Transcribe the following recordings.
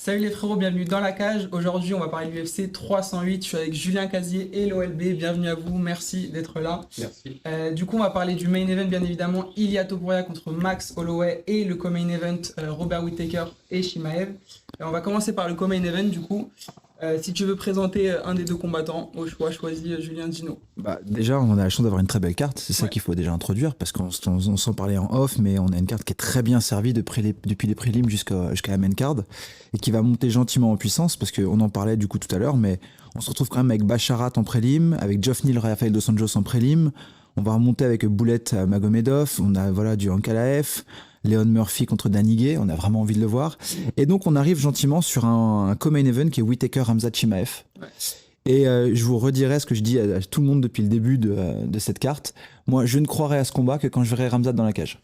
Salut les frérots, bienvenue dans la cage. Aujourd'hui, on va parler de l'UFC 308. Je suis avec Julien Casier et l'OLB. Bienvenue à vous, merci d'être là. Merci. Du coup, on va parler du main event, bien évidemment. Ilia Topuria contre Max Holloway et le co-main event Robert Whittaker et Chimaev. On va commencer par le co-main event, du coup. Si tu veux présenter un des deux combattants, au choix, choisis Julien Gino. Déjà, on a la chance d'avoir une très belle carte, c'est ça qu'il faut déjà introduire, parce qu'on s'en parlait en off, mais on a une carte qui est très bien servie depuis les prélims jusqu'à la main card, et qui va monter gentiment en puissance, parce qu'on en parlait du coup tout à l'heure, mais on se retrouve quand même avec Basharat en prélim, avec Geoff Neal, Rafael Dos Anjos en prélim, on va remonter avec Boulette Magomedov, on a du Ankalaev, Leon Murphy contre Daniguet, on a vraiment envie de le voir. Et donc on arrive gentiment sur un co-main event qui est Whittaker Khamzat Chimaev. Ouais. Et je vous redirai ce que je dis à tout le monde depuis le début de cette carte. Moi, je ne croirai à ce combat que quand je verrai Khamzat dans la cage.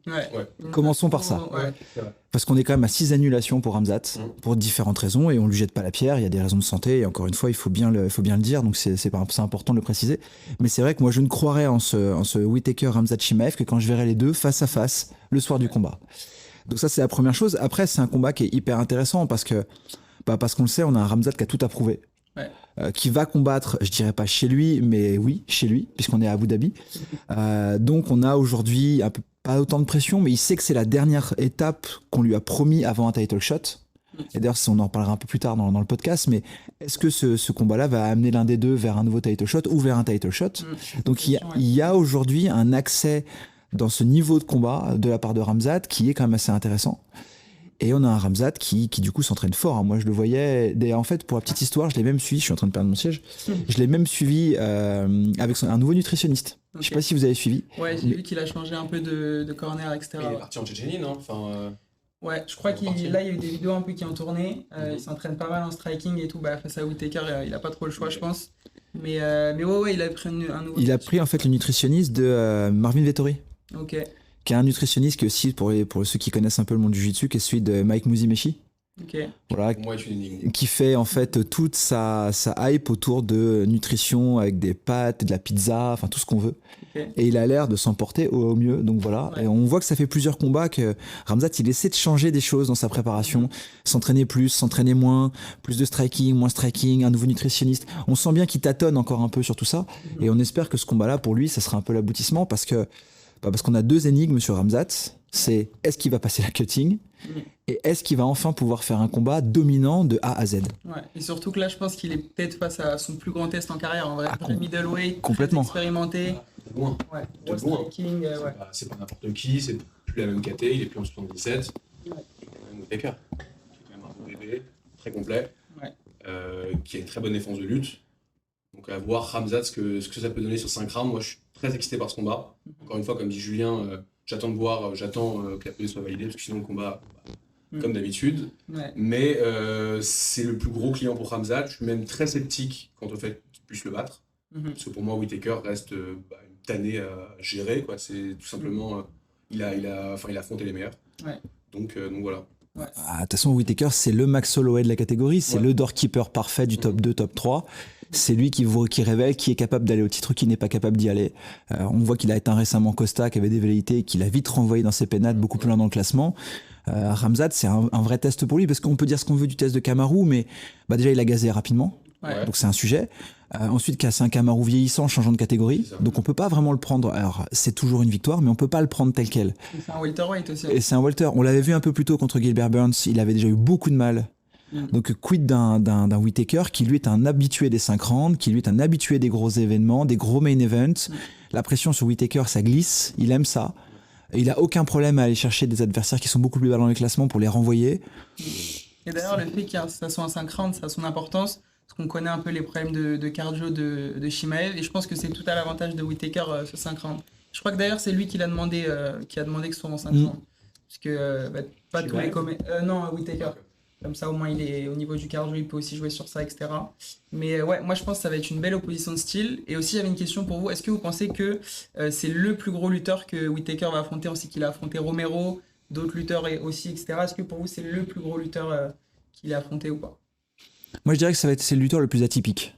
Ouais. Commençons par ça. Ouais. Parce qu'on est quand même à 6 annulations pour Khamzat, pour différentes raisons, et on lui jette pas la pierre, il y a des raisons de santé, et encore une fois, il faut bien le dire, donc c'est important de le préciser. Mais c'est vrai que moi, je ne croirai en ce Whittaker Khamzat Chimaev que quand je verrai les deux face à face le soir du combat. Donc ça, c'est la première chose. Après, c'est un combat qui est hyper intéressant parce qu'on le sait, on a un Khamzat qui a tout à prouver. Ouais. Qui va combattre, je dirais pas chez lui, mais oui, chez lui, puisqu'on est à Abu Dhabi. Donc on a aujourd'hui un peu pas autant de pression, mais il sait que c'est la dernière étape qu'on lui a promis avant un title shot. Et d'ailleurs, on en parlera un peu plus tard dans le podcast, mais est-ce que ce combat-là va amener l'un des deux vers un nouveau title shot ou vers un title shot? Donc il y a aujourd'hui un accès dans ce niveau de combat de la part de Khamzat qui est quand même assez intéressant. Et on a un Khamzat qui du coup s'entraîne fort. Moi je le voyais, en fait pour la petite histoire, je l'ai même suivi, je suis en train de perdre mon siège, je l'ai même suivi avec un nouveau nutritionniste. Okay. Je sais pas si vous avez suivi. Ouais, j'ai vu qu'il a changé un peu de corner, etc. Il est parti en Tchétchénie, non? Ouais, je crois qu'il il y a eu des vidéos un peu qui ont tourné. Il s'entraîne pas mal en striking et tout. Face à Whittaker, il a pas trop le choix, je pense. Mais ouais, il a pris un nouveau. Il a pris en fait le nutritionniste de Marvin Vettori. Ok. Qui est un nutritionniste qui est aussi, pour ceux qui connaissent un peu le monde du jiu-jitsu, qui est celui de Mike Muzimeshi. Okay. Voilà, qui fait en fait toute sa hype autour de nutrition avec des pâtes, de la pizza, enfin tout ce qu'on veut. Okay. Et il a l'air de s'emporter au mieux. Donc voilà. Ouais. Et on voit que ça fait plusieurs combats que Khamzat il essaie de changer des choses dans sa préparation, s'entraîner plus, s'entraîner moins, plus de striking, moins striking, un nouveau nutritionniste. On sent bien qu'il tâtonne encore un peu sur tout ça. Et on espère que ce combat-là pour lui, ça sera un peu l'aboutissement parce qu'on a deux énigmes sur Khamzat. C'est est-ce qu'il va passer la cutting et est-ce qu'il va enfin pouvoir faire un combat dominant de A à Z. Ouais. Et surtout que là, je pense qu'il est peut-être face à son plus grand test en carrière. En vrai, middleweight, complètement expérimenté. De loin. Ouais. De loin. Ouais. C'est pas n'importe qui, c'est plus la même KT, il est plus en 77. Ouais. Whittaker, qui est quand même un bon bébé, très complet, qui a une très bonne défense de lutte. Donc à voir Khamzat ce que ça peut donner sur 5 rounds. Moi, je suis très excité par ce combat. Encore une fois, comme dit Julien, j'attends que la police soit validée, parce que sinon le combat, comme d'habitude. Ouais. Mais c'est le plus gros client pour Khamzat. Je suis même très sceptique quant au fait qu'il puisse le battre. Parce que pour moi, Whittaker reste une tannée à gérer. Quoi. C'est tout simplement, il a affronté les meilleurs. Ouais. Donc voilà. Ouais. De toute façon, Whittaker, c'est le Max Holloway de la catégorie, c'est le doorkeeper parfait du top 2, top 3. C'est lui qui révèle qui est capable d'aller au titre, qui n'est pas capable d'y aller. On voit qu'il a éteint récemment Costa, qui avait des velléités, qu'il a vite renvoyé dans ses pénales, beaucoup plus loin dans le classement. Khamzat, c'est un vrai test pour lui, parce qu'on peut dire ce qu'on veut du test de Kamaru, mais déjà, il a gazé rapidement. Ouais. Donc c'est un sujet. Ensuite, c'est un Kamaru vieillissant, changeant de catégorie. Donc on peut pas vraiment le prendre. Alors c'est toujours une victoire, mais on peut pas le prendre tel quel. C'est un welterweight aussi. Et c'est un welter. On l'avait vu un peu plus tôt contre Gilbert Burns. Il avait déjà eu beaucoup de mal. Donc quid d'un Whittaker qui lui est un habitué des 5 rounds, qui lui est un habitué des gros événements, des gros main events. La pression sur Whittaker, ça glisse. Il aime ça. Et il a aucun problème à aller chercher des adversaires qui sont beaucoup plus bas dans les classements pour les renvoyer. Et d'ailleurs, le fait que ça soit un 5 rounds, ça a son importance. Parce qu'on connaît un peu les problèmes de cardio de Chimaev, et je pense que c'est tout à l'avantage de Whittaker ce 5 rounds. Je crois que d'ailleurs c'est lui qui a demandé que ce soit en 5 rounds. Parce que pas tous les non, Whittaker. Comme ça au moins il est au niveau du cardio, il peut aussi jouer sur ça, etc. Mais ouais, moi je pense que ça va être une belle opposition de style. Et aussi j'avais une question pour vous, est-ce que vous pensez que c'est le plus gros lutteur que Whittaker va affronter? On sait qu'il a affronté Romero, d'autres lutteurs aussi, etc. Est-ce que pour vous c'est le plus gros lutteur qu'il a affronté ou pas? Moi, je dirais que c'est le lutteur le plus atypique.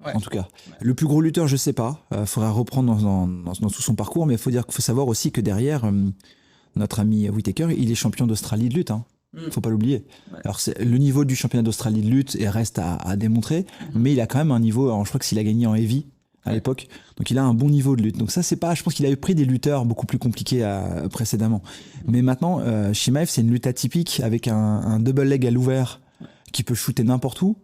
En tout cas. Ouais. Le plus gros lutteur, je sais pas. Faudra reprendre dans tout son parcours, mais faut savoir aussi que derrière, notre ami Whittaker, il est champion d'Australie de lutte. Hein. Faut pas l'oublier. Ouais. Alors le niveau du championnat d'Australie de lutte reste à démontrer, mais il a quand même un niveau, je crois que s'il a gagné en heavy à l'époque, donc il a un bon niveau de lutte. Donc ça c'est pas, je pense qu'il avait pris des lutteurs beaucoup plus compliqués précédemment. Mais maintenant, Chimaev c'est une lutte atypique avec un double leg à l'ouvert qui peut shooter n'importe où,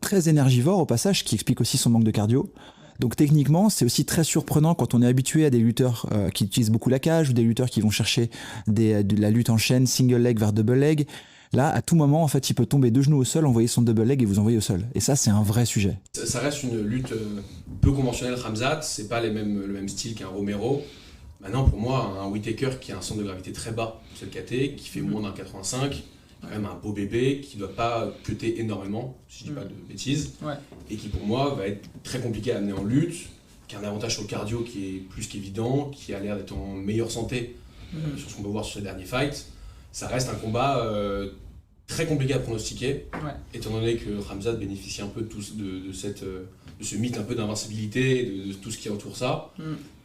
très énergivore au passage, qui explique aussi son manque de cardio. Donc techniquement, c'est aussi très surprenant quand on est habitué à des lutteurs qui utilisent beaucoup la cage ou des lutteurs qui vont chercher de la lutte en chaîne, single leg vers double leg. Là, à tout moment, en fait, il peut tomber de genoux au sol, envoyer son double leg et vous envoyer au sol. Et ça, c'est un vrai sujet. Ça reste une lutte peu conventionnelle, Khamzat. C'est pas le même style qu'un Romero. Maintenant, pour moi, un Whittaker qui a un centre de gravité très bas pour cette KT, qui fait moins d'un 85, quand même un beau bébé qui ne doit pas cutter énormément, si je dis pas de bêtises, et qui pour moi va être très compliqué à amener en lutte, qui a un avantage sur le cardio qui est plus qu'évident, qui a l'air d'être en meilleure santé sur ce qu'on peut voir sur ses derniers fights. Ça reste un combat très compliqué à pronostiquer, étant donné que Khamzat bénéficie un peu de ce mythe un peu d'invincibilité, de tout ce qui entoure ça,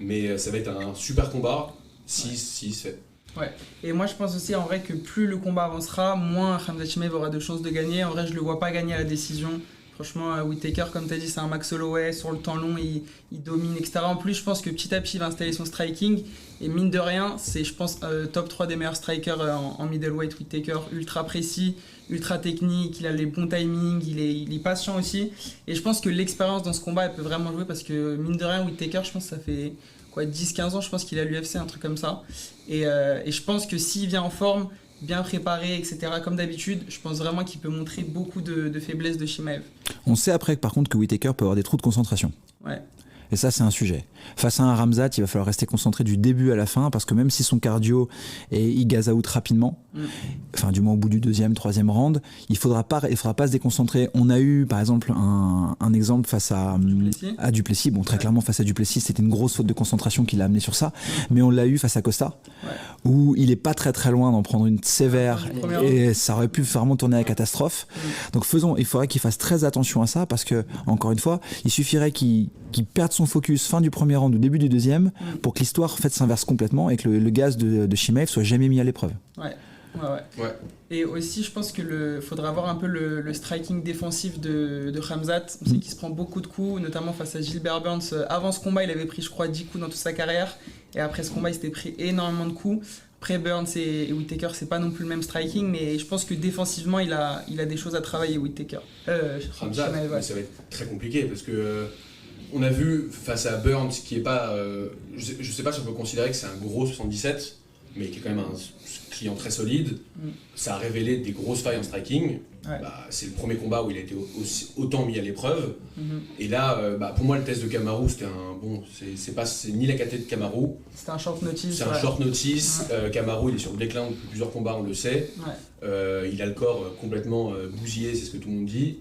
mais ça va être un super combat s'il se fait. Ouais, et moi je pense aussi en vrai que plus le combat avancera, moins Khamzat Chimaev aura de chances de gagner. En vrai, je le vois pas gagner à la décision. Franchement, Whittaker, comme tu as dit, c'est un Max Holloway, sur le temps long, il domine, etc. En plus, je pense que petit à petit, il va installer son striking. Et mine de rien, c'est, je pense, top 3 des meilleurs strikers en middleweight. Whittaker, ultra précis, ultra technique, il a les bons timings, il est patient aussi. Et je pense que l'expérience dans ce combat, elle peut vraiment jouer parce que, mine de rien, Whittaker, je pense que ça fait 10-15 ans, je pense qu'il a l'UFC, un truc comme ça. Et je pense que s'il vient en forme, bien préparé, etc., comme d'habitude, je pense vraiment qu'il peut montrer beaucoup de faiblesses de Chimaev. On sait après, par contre, que Whittaker peut avoir des trous de concentration. Ouais. Et ça, c'est un sujet. Face à un Khamzat, il va falloir rester concentré du début à la fin, parce que même si son cardio il gaze out rapidement, enfin du moins au bout du 2e, 3e round, il faudra pas se déconcentrer. On a eu par exemple un exemple face à Duplessis. Bon, très clairement face à Duplessis, c'était une grosse faute de concentration qui l'a amené sur ça, mais on l'a eu face à Costa, où il est pas très très loin d'en prendre une sévère, et ça aurait pu vraiment tourner à la catastrophe. Donc il faudrait qu'il fasse très attention à ça, parce que encore une fois, il suffirait qu'il perde son focus fin du premier round ou début du 2e pour que l'histoire s'inverse complètement et que le gaz de Chimaev soit jamais mis à l'épreuve. Ouais. Et aussi, je pense que faudra avoir un peu le striking défensif de Khamzat. On sait qu'il se prend beaucoup de coups, notamment face à Gilbert Burns. Avant ce combat, il avait pris, je crois, 10 coups dans toute sa carrière. Et après ce combat, il s'était pris énormément de coups. Après, Burns et Whittaker, c'est pas non plus le même striking, mais je pense que défensivement, il a des choses à travailler, Whittaker. Khamzat, mais ça va être très compliqué parce que on a vu face à Burns, qui est pas. Je sais pas si on peut considérer que c'est un gros 77, mais qui est quand même un client très solide. Ça a révélé des grosses failles en striking. C'est le premier combat où il a été autant mis à l'épreuve. Et là, pour moi, le test de Kamaru, c'était c'est ni la KT de Kamaru. C'était un short notice. C'est un short notice. Kamaru, il est sur le déclin depuis plusieurs combats, on le sait. Il a le corps complètement bousillé, c'est ce que tout le monde dit.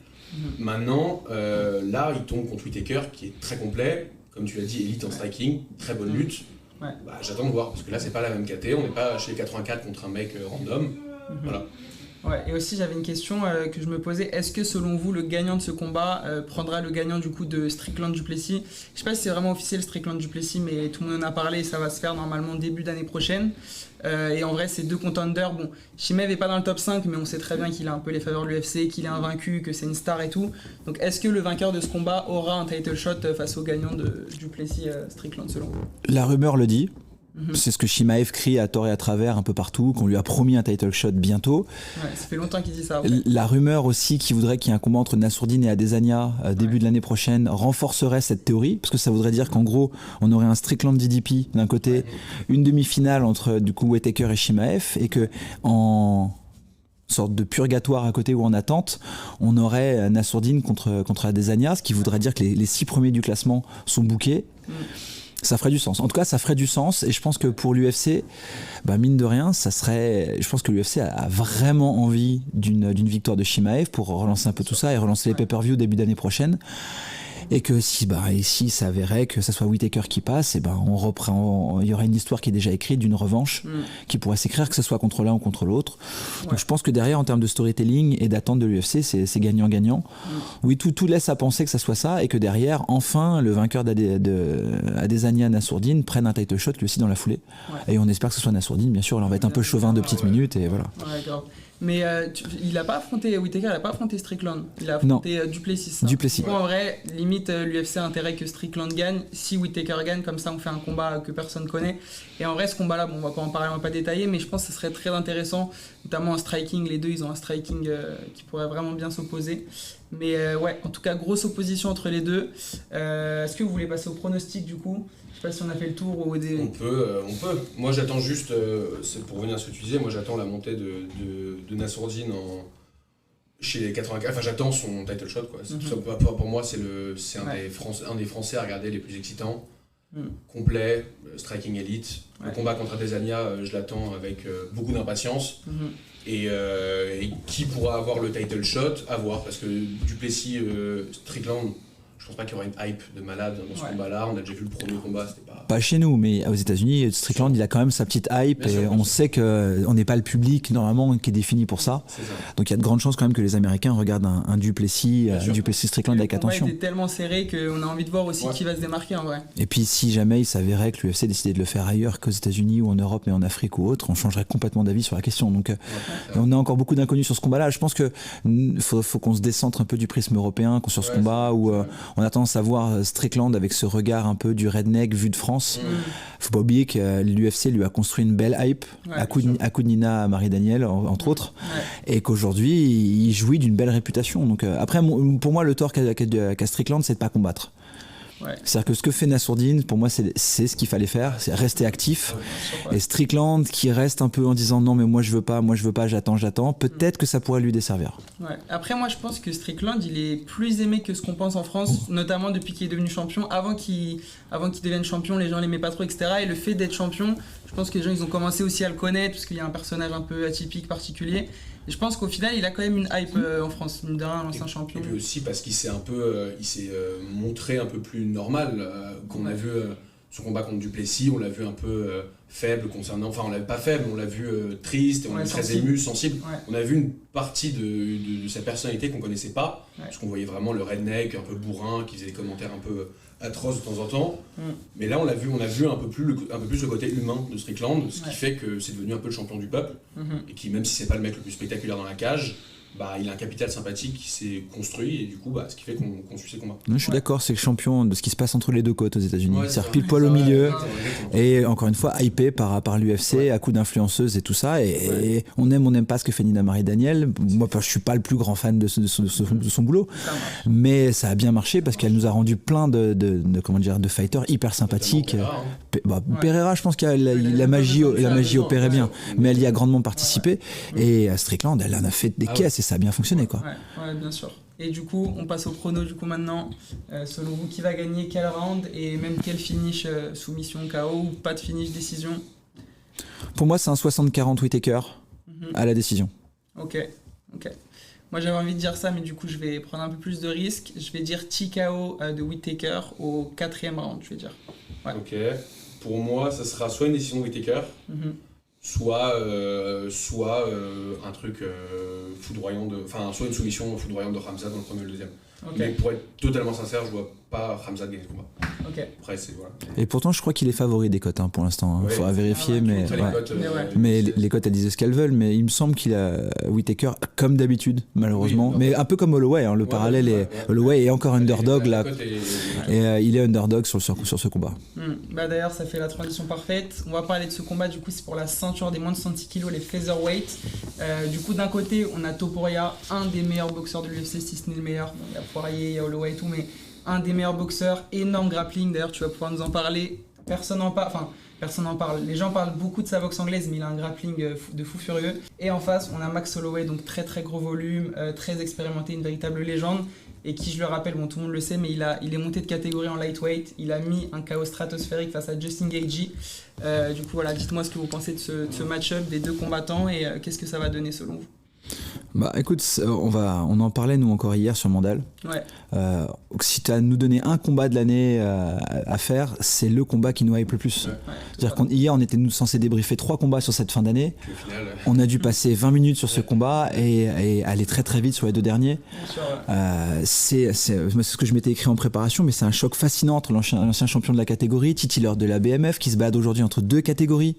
Maintenant, là, il tombe contre Whittaker, qui est très complet. Comme tu l'as dit, élite en striking, très bonne lutte. J'attends de voir, parce que là, c'est pas la même KT. On n'est pas chez les 84 contre un mec random. Voilà. Ouais, et aussi j'avais une question que je me posais, est-ce que selon vous le gagnant de ce combat prendra le gagnant du coup de Strickland Duplessis? Je sais pas si c'est vraiment officiel Strickland Duplessis, mais tout le monde en a parlé et ça va se faire normalement début d'année prochaine. Et en vrai c'est deux contenders, bon Chimaev est pas dans le top 5 mais on sait très bien qu'il a un peu les faveurs de l'UFC, qu'il est invaincu, que c'est une star et tout. Donc est-ce que le vainqueur de ce combat aura un title shot face au gagnant de Duplessis Strickland selon vous? La rumeur le dit. C'est ce que Chimaev crie à tort et à travers un peu partout, qu'on lui a promis un title shot bientôt. Ça fait longtemps qu'il dit ça. La rumeur aussi qui voudrait qu'il y ait un combat entre Nassourdine et Adesanya début de l'année prochaine renforcerait cette théorie, parce que ça voudrait dire qu'en gros on aurait un Strickland DDP d'un côté, une demi-finale entre du coup Whittaker et Chimaev, et que en sorte de purgatoire à côté ou en attente, on aurait Nassourdine contre Adesanya, ce qui voudrait dire que les 6 premiers du classement sont bookés. Ça ferait du sens. En tout cas, ça ferait du sens. Et je pense que pour l'UFC, mine de rien, je pense que l'UFC a vraiment envie d'une victoire de Chimaev pour relancer un peu tout ça et relancer les pay-per-view début d'année prochaine. Et que si ça avérait que ça soit Whittaker qui passe, on reprend, il y aurait une histoire qui est déjà écrite d'une revanche qui pourrait s'écrire, que ce soit contre l'un ou contre l'autre. Donc je pense que derrière, en termes de storytelling et d'attente de l'UFC, c'est gagnant-gagnant. Oui, tout laisse à penser que ça soit ça, et que derrière, enfin, le vainqueur d'Adesanya Nassourdine prenne un title shot lui aussi dans la foulée. Et on espère que ce soit Nassourdine, bien sûr. On va être un peu chauvin de petites minutes et voilà. Ouais, grave. Mais il a pas affronté Whittaker, il a pas affronté Strickland. Il a affronté Duplessis. Duplessis. En vrai, limite, l'UFC a intérêt que Strickland gagne. Si Whittaker gagne, comme ça, on fait un combat que personne connaît. Et en vrai, ce combat-là, bon, on va pas en parler, on va pas détailler, mais je pense que ce serait très intéressant, notamment en striking. Les deux, ils ont un striking qui pourrait vraiment bien s'opposer. Mais ouais, en tout cas, grosse opposition entre les deux. Est-ce que vous voulez passer au pronostic du coup ? Je sais pas si on a fait le tour ou des... On peut. Moi, j'attends juste, c'est pour revenir à ce que tu disais, moi j'attends la montée de Nassourdine chez les 84. Enfin, j'attends son title shot, quoi. Pour moi, c'est un des Français à regarder les plus excitants. Complet, striking elite. Le combat contre Adesanya, je l'attends avec beaucoup d'impatience. Et qui pourra avoir le title shot, à voir, parce que Duplessis, Strickland, je pense pas qu'il y aura une hype de malade dans ce combat-là. On a déjà vu le premier combat, c'était pas chez nous, mais aux États-Unis, Strickland, il a quand même sa petite hype, et on sait qu'on n'est pas le public normalement qui est défini pour ça. Donc il y a de grandes chances quand même que les Américains regardent un Duplessis Strickland avec attention. Le combat était tellement serré qu'on a envie de voir aussi qui va se démarquer en vrai. Et puis si jamais il s'avérait que l'UFC décidait de le faire ailleurs qu'aux États-Unis ou en Europe, mais en Afrique ou autre, on changerait complètement d'avis sur la question. Donc on a encore beaucoup d'inconnus sur ce combat-là. Je pense que faut qu'on se décentre un peu du prisme européen sur ce combat où on a tendance à voir Strickland avec ce regard un peu du redneck vu de France. Faut pas oublier que l'UFC lui a construit une belle hype à coup de Nina Marie-Daniel entre autres, et qu'aujourd'hui il jouit d'une belle réputation. Donc après, pour moi, le tort qu'a Strickland, c'est de pas combattre. C'est-à-dire que ce que fait Nassourdine, pour moi, c'est ce qu'il fallait faire, c'est rester actif. Et Strickland qui reste un peu en disant non mais moi je veux pas, j'attends, peut-être que ça pourrait lui desservir. Après moi je pense que Strickland il est plus aimé que ce qu'on pense en France, notamment depuis qu'il est devenu champion. Avant qu'il devienne champion, les gens l'aimaient pas trop, etc. Et le fait d'être champion, je pense que les gens ils ont commencé aussi à le connaître parce qu'il y a un personnage un peu atypique, particulier. Et je pense qu'au final, il a quand même une hype en France, mine de rien, l'ancien champion. Et puis aussi parce qu'il s'est montré un peu plus normal. Qu'on a vu son combat contre Duplessis, on l'a vu un peu faible concernant. Enfin, on l'a pas faible, on l'a vu triste, on l'a vu très ému, sensible. On a vu une partie de sa personnalité qu'on connaissait pas, parce qu'on voyait vraiment le redneck, un peu bourrin, qui faisait des commentaires un peu atroces de temps en temps. Mais là, on a vu un peu plus le côté humain de Strickland, ce qui fait que c'est devenu un peu le champion du peuple, et qui, même si c'est pas le mec le plus spectaculaire dans la cage, il a un capital sympathique qui s'est construit, et du coup, ce qui fait qu'on suit ses combats. Je suis d'accord, c'est le champion de ce qui se passe entre les deux côtes aux États-Unis. C'est-à-dire pile poil au milieu, et encore une fois, hypé par l'UFC, à coup d'influenceuse et tout ça. Et on n'aime pas ce que fait Nina Marie-Daniel. Moi, je suis pas le plus grand fan de son boulot, mais ça a bien marché parce qu'elle nous a rendu plein de fighters hyper sympathiques. Pereira, je pense que la magie opérait bien, mais elle y a grandement participé. Et Strickland, elle en a fait des caisses. Et ça a bien fonctionné, quoi. Ouais, bien sûr. Et du coup, on passe au chrono maintenant. Selon vous, qui va gagner quel round et même quel finish, soumission, KO ou pas de finish, décision? Pour moi, c'est un 60-40 Whittaker à la décision. Ok. Moi, j'avais envie de dire ça, mais du coup, je vais prendre un peu plus de risques. Je vais dire TKO de Whittaker au 4e round, je vais dire. Ok. Pour moi, ça sera soit une décision de Whittaker, soit un truc foudroyant soit une soumission foudroyante de Khamzat dans le premier et le deuxième. Mais pour être totalement sincère, je vois pas Khamzat gagner ce combat. Après, voilà. Et pourtant, je crois qu'il est favori des cotes pour l'instant. Il faudra vérifier, mais les cotes elles disent ce qu'elles veulent. Mais il me semble qu'il a Whittaker comme d'habitude, malheureusement. Mais un peu comme Holloway. Le parallèle est Holloway est encore underdog là, et il est underdog sur ce combat. D'ailleurs, ça fait la transition parfaite. On va parler de ce combat. Du coup, c'est pour la ceinture des moins de 110 kg, les featherweight. Du coup, d'un côté, on a Topuria, un des meilleurs boxeurs de l'UFC, si ce n'est le meilleur. Il y a Poirier, il y a Holloway et tout, mais un des meilleurs boxeurs, énorme grappling. D'ailleurs, tu vas pouvoir nous en parler. Personne n'en parle. Les gens parlent beaucoup de sa boxe anglaise, mais il a un grappling de fou furieux. Et en face, on a Max Holloway, donc très très gros volume, très expérimenté, une véritable légende. Et qui, je le rappelle, tout le monde le sait, mais il est monté de catégorie en lightweight. Il a mis un KO stratosphérique face à Justin Gaethje. Du coup, dites-moi ce que vous pensez de ce match-up des deux combattants et qu'est-ce que ça va donner selon vous. Écoute, on en parlait nous encore hier sur Mandal. Si tu as à nous donné un combat de l'année à faire, c'est le combat qui nous hype le plus. C'est-à-dire qu'hier on était censé débriefer 3 combats sur cette fin d'année. On a dû passer 20 minutes sur ce combat et aller très très vite sur les 2 derniers. C'est ce que je m'étais écrit en préparation, mais c'est un choc fascinant entre l'ancien champion de la catégorie, titulaire de la BMF, qui se balade aujourd'hui entre 2 catégories.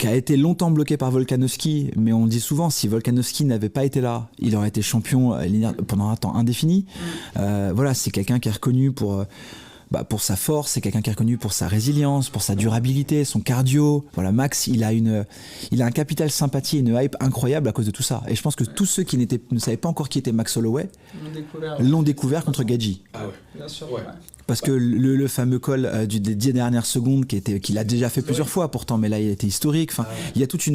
qui a été longtemps bloqué par Volkanovski, mais on dit souvent, si Volkanovski n'avait pas été là, il aurait été champion pendant un temps indéfini. Voilà, c'est quelqu'un qui est reconnu pour sa force, c'est quelqu'un qui est reconnu pour sa résilience, pour sa durabilité, son cardio. Voilà, Max, il a un capital sympathie et une hype incroyable à cause de tout ça. Et je pense que tous ceux qui ne savaient pas encore qui était Max Holloway l'ont découvert contre Gaethje. Ah ouais. Bien sûr. Ouais. Parce que le fameux call des 10 dernières secondes qu'il a déjà fait plusieurs fois pourtant, mais là il était historique. Enfin, il y a toute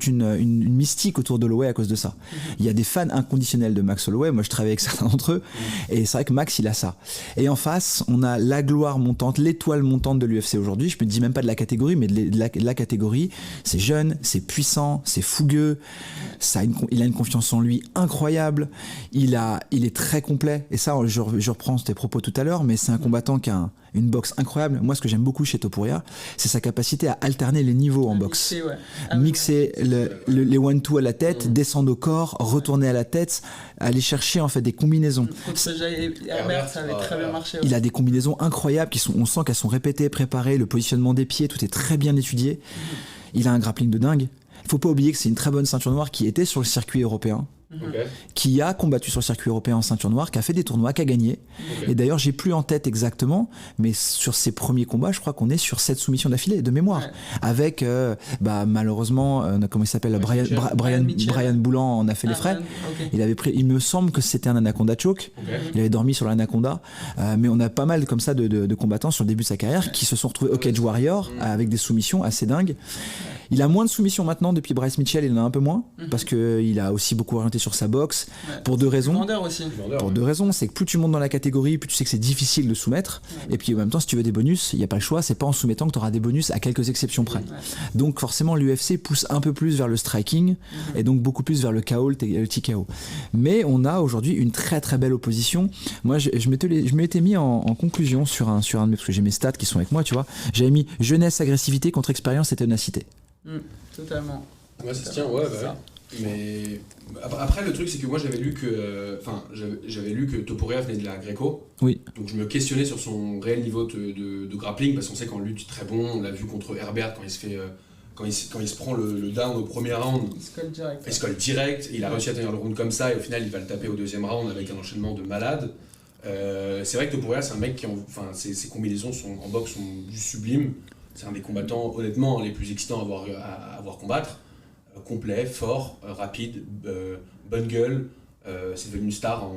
une mystique autour d'Holloway à cause de ça. Il y a des fans inconditionnels de Max Holloway. Moi je travaille avec certains d'entre eux et c'est vrai que Max il a ça. Et en face on a la gloire montante, l'étoile montante de l'UFC aujourd'hui. Je ne dis même pas de la catégorie, mais de la catégorie. C'est jeune, c'est puissant, c'est fougueux. Il a une confiance en lui incroyable. Il est très complet. Et ça, je reprends tes propos tout à l'heure, mais c'est un combattant qui a une boxe incroyable. Moi, ce que j'aime beaucoup chez Topuria, c'est sa capacité à alterner les niveaux en boxe. Mixer les one-two à la tête, descendre au corps, retourner à la tête, aller chercher en fait des combinaisons. Herbert, ça avait très bien marché. Il a des combinaisons incroyables on sent qu'elles sont répétées, préparées, le positionnement des pieds, tout est très bien étudié. Il a un grappling de dingue. Il faut pas oublier que c'est une très bonne ceinture noire qui était sur le circuit européen. Qui a combattu sur le circuit européen en ceinture noire, qui a fait des tournois, qui a gagné. Et d'ailleurs, j'ai plus en tête exactement, mais sur ses premiers combats, je crois qu'on est sur 7 soumissions d'affilée, de mémoire. Avec, malheureusement, comment il s'appelle, Brian Boulan en a fait les frais. Il me semble que c'était un anaconda choke. Il avait dormi sur l'anaconda. Mais on a pas mal comme ça de combattants sur le début de sa carrière qui se sont retrouvés au Cage Warrior avec des soumissions assez dingues. Il a moins de soumissions maintenant depuis Bryce Mitchell, il en a un peu moins parce qu'il a aussi beaucoup orienté sur sa boxe pour deux raisons. Pour deux raisons, c'est que plus tu montes dans la catégorie, plus tu sais que c'est difficile de soumettre. Et puis en même temps, si tu veux des bonus, il n'y a pas le choix, c'est pas en soumettant que tu auras des bonus à quelques exceptions près. Donc forcément, l'UFC pousse un peu plus vers le striking et donc beaucoup plus vers le KO, le TKO. Mais on a aujourd'hui une très très belle opposition. Moi, je m'étais mis en conclusion sur un de mes, parce que j'ai mes stats qui sont avec moi, tu vois. J'avais mis jeunesse, agressivité contre expérience et ténacité. Totalement. Ouais, ça se tient, mais après le truc c'est que moi j'avais lu que Topuria venait de la Greco. Oui. Donc je me questionnais sur son réel niveau de grappling parce qu'on sait qu'en lutte il est très bon. On l'a vu contre Herbert quand il se fait quand il se prend le down au premier round. Il se colle direct. Il a réussi à tenir le round comme ça et au final il va le taper au deuxième round avec un enchaînement de malade. C'est vrai que Topuria c'est un mec qui ses combinaisons en boxe sont du sublime. C'est un des combattants, honnêtement, les plus excitants à voir combattre. Complet, fort, rapide, bonne gueule. C'est devenu une star.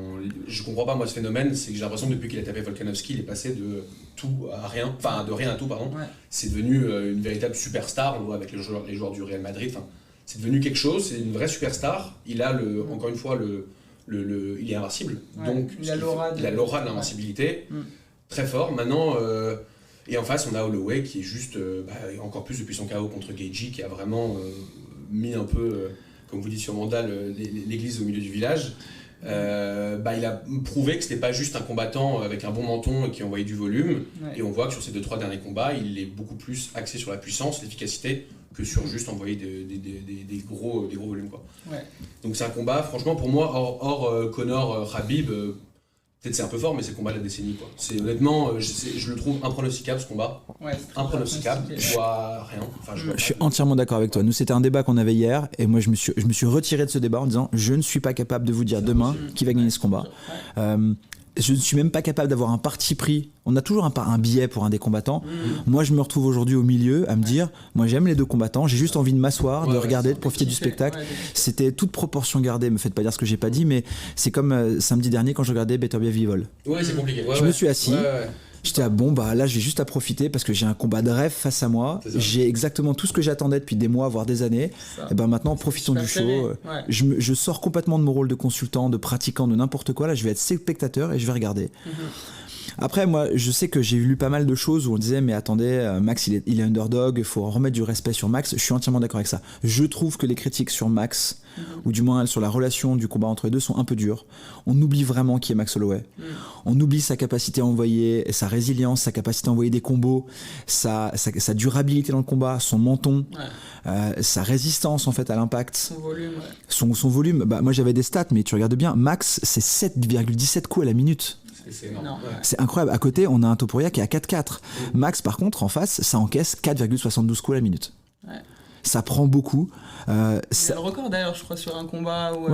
Je comprends pas, moi, ce phénomène. C'est que j'ai l'impression que depuis qu'il a tapé Volkanovski, il est passé de tout à rien. Enfin, de rien à tout, pardon. C'est devenu une véritable superstar. On le voit avec les joueurs du Real Madrid. Enfin, c'est devenu quelque chose. C'est une vraie superstar. Il a, encore une fois, il est invincible. Donc, il a l'aura de l'invincibilité. Très fort. Maintenant... Et en face, on a Holloway qui est juste, encore plus depuis son KO contre Gaethje, qui a vraiment mis un peu, comme vous dites sur Mandal, l'église au milieu du village. Il a prouvé que c'était pas juste un combattant avec un bon menton et qui envoyait du volume. Et on voit que sur ces 2-3 derniers combats, il est beaucoup plus axé sur la puissance, l'efficacité, que sur juste envoyer des gros volumes, quoi. Donc c'est un combat, franchement, pour moi, hors Conor Khabib. Peut-être c'est un peu fort, mais c'est le combat de la décennie, quoi. Honnêtement, je le trouve impronosticable, ce combat. Impronosticable. Je vois rien. Je suis entièrement d'accord avec toi. Nous, c'était un débat qu'on avait hier, et moi, je me suis retiré de ce débat en disant je ne suis pas capable de vous dire demain qui va gagner ce combat. Je ne suis même pas capable d'avoir un parti pris. On a toujours un biais pour un des combattants. Moi, je me retrouve aujourd'hui au milieu à me dire, moi, j'aime les deux combattants. J'ai juste envie de m'asseoir, de regarder, de profiter du spectacle. C'était toute proportion gardée. Me faites pas dire ce que j'ai pas dit, mais c'est comme samedi dernier quand je regardais Better Be Evil. Ouais, c'est compliqué. Je me suis assis. J'étais là je vais juste à profiter parce que j'ai un combat de rêve face à moi, j'ai exactement tout ce que j'attendais depuis des mois voire des années, et maintenant profitons du show. Je sors complètement de mon rôle de consultant, de pratiquant, de n'importe quoi. Là je vais être spectateur et je vais regarder. Après, moi, je sais que j'ai lu pas mal de choses où on disait mais attendez, Max il est underdog, il faut remettre du respect sur Max. Je suis entièrement d'accord avec ça. Je trouve que les critiques sur Max, ou du moins sur la relation du combat entre les deux, sont un peu dures. On oublie vraiment qui est Max Holloway. On oublie sa capacité à envoyer, sa résilience, sa capacité à envoyer des combos, sa durabilité dans le combat, son menton, sa résistance en fait à l'impact. Son volume. Son volume. Moi j'avais des stats, mais tu regardes bien, Max c'est 7,17 coups à la minute. C'est énorme. C'est incroyable. À côté, on a un Topuria qui est à 4,4. Max, par contre, en face, ça encaisse 4,72 coups à la minute. Ça prend beaucoup. Il y a le record d'ailleurs, je crois, sur un combat ou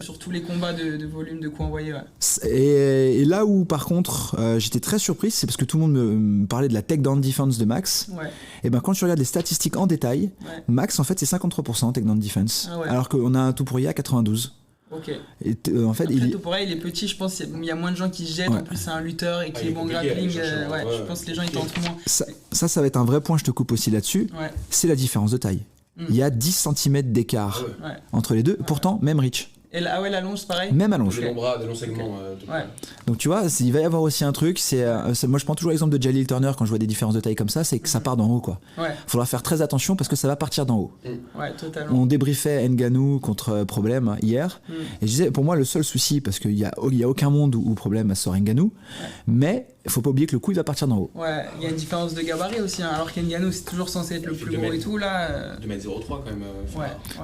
sur tous les combats de volume de coups envoyés. Ouais. Et là où, par contre, j'étais très surpris, c'est parce que tout le monde me parlait de la takedown defense de Max. Ouais. Et ben quand tu regardes les statistiques en détail, Max, en fait, c'est 53% takedown defense. Ah ouais. Alors qu'on a un Topuria à 92%. Ok. Et en fait, après, Topuria, il est petit, je pense il y a moins de gens qui se jettent. En plus, c'est un lutteur et qui est bon grappling. Je pense que les gens ils tentent moins. Ça va être un vrai point, je te coupe aussi là-dessus. Ouais. C'est la différence de taille. Il y a 10 cm d'écart entre les deux. Pourtant, même reach. Et la longe, c'est pareil. Même allonge. Des longs bras, des longs segments. Donc tu vois, il va y avoir aussi un truc. Moi, je prends toujours l'exemple de Jalil Turner quand je vois des différences de taille comme ça, c'est que ça part d'en haut, quoi. Faudra faire très attention parce que ça va partir d'en haut. Ouais, totalement. On débriefait Ngannou contre Problème hier, et je disais, pour moi, le seul souci, parce qu'il y a aucun monde où Problème sort Ngannou, mais il faut pas oublier que le coup il va partir d'en haut. Ouais, il y a une différence de gabarit aussi, hein. Alors qu'Ngannou c'est toujours censé être le plus gros et tout là. 2m03 quand même.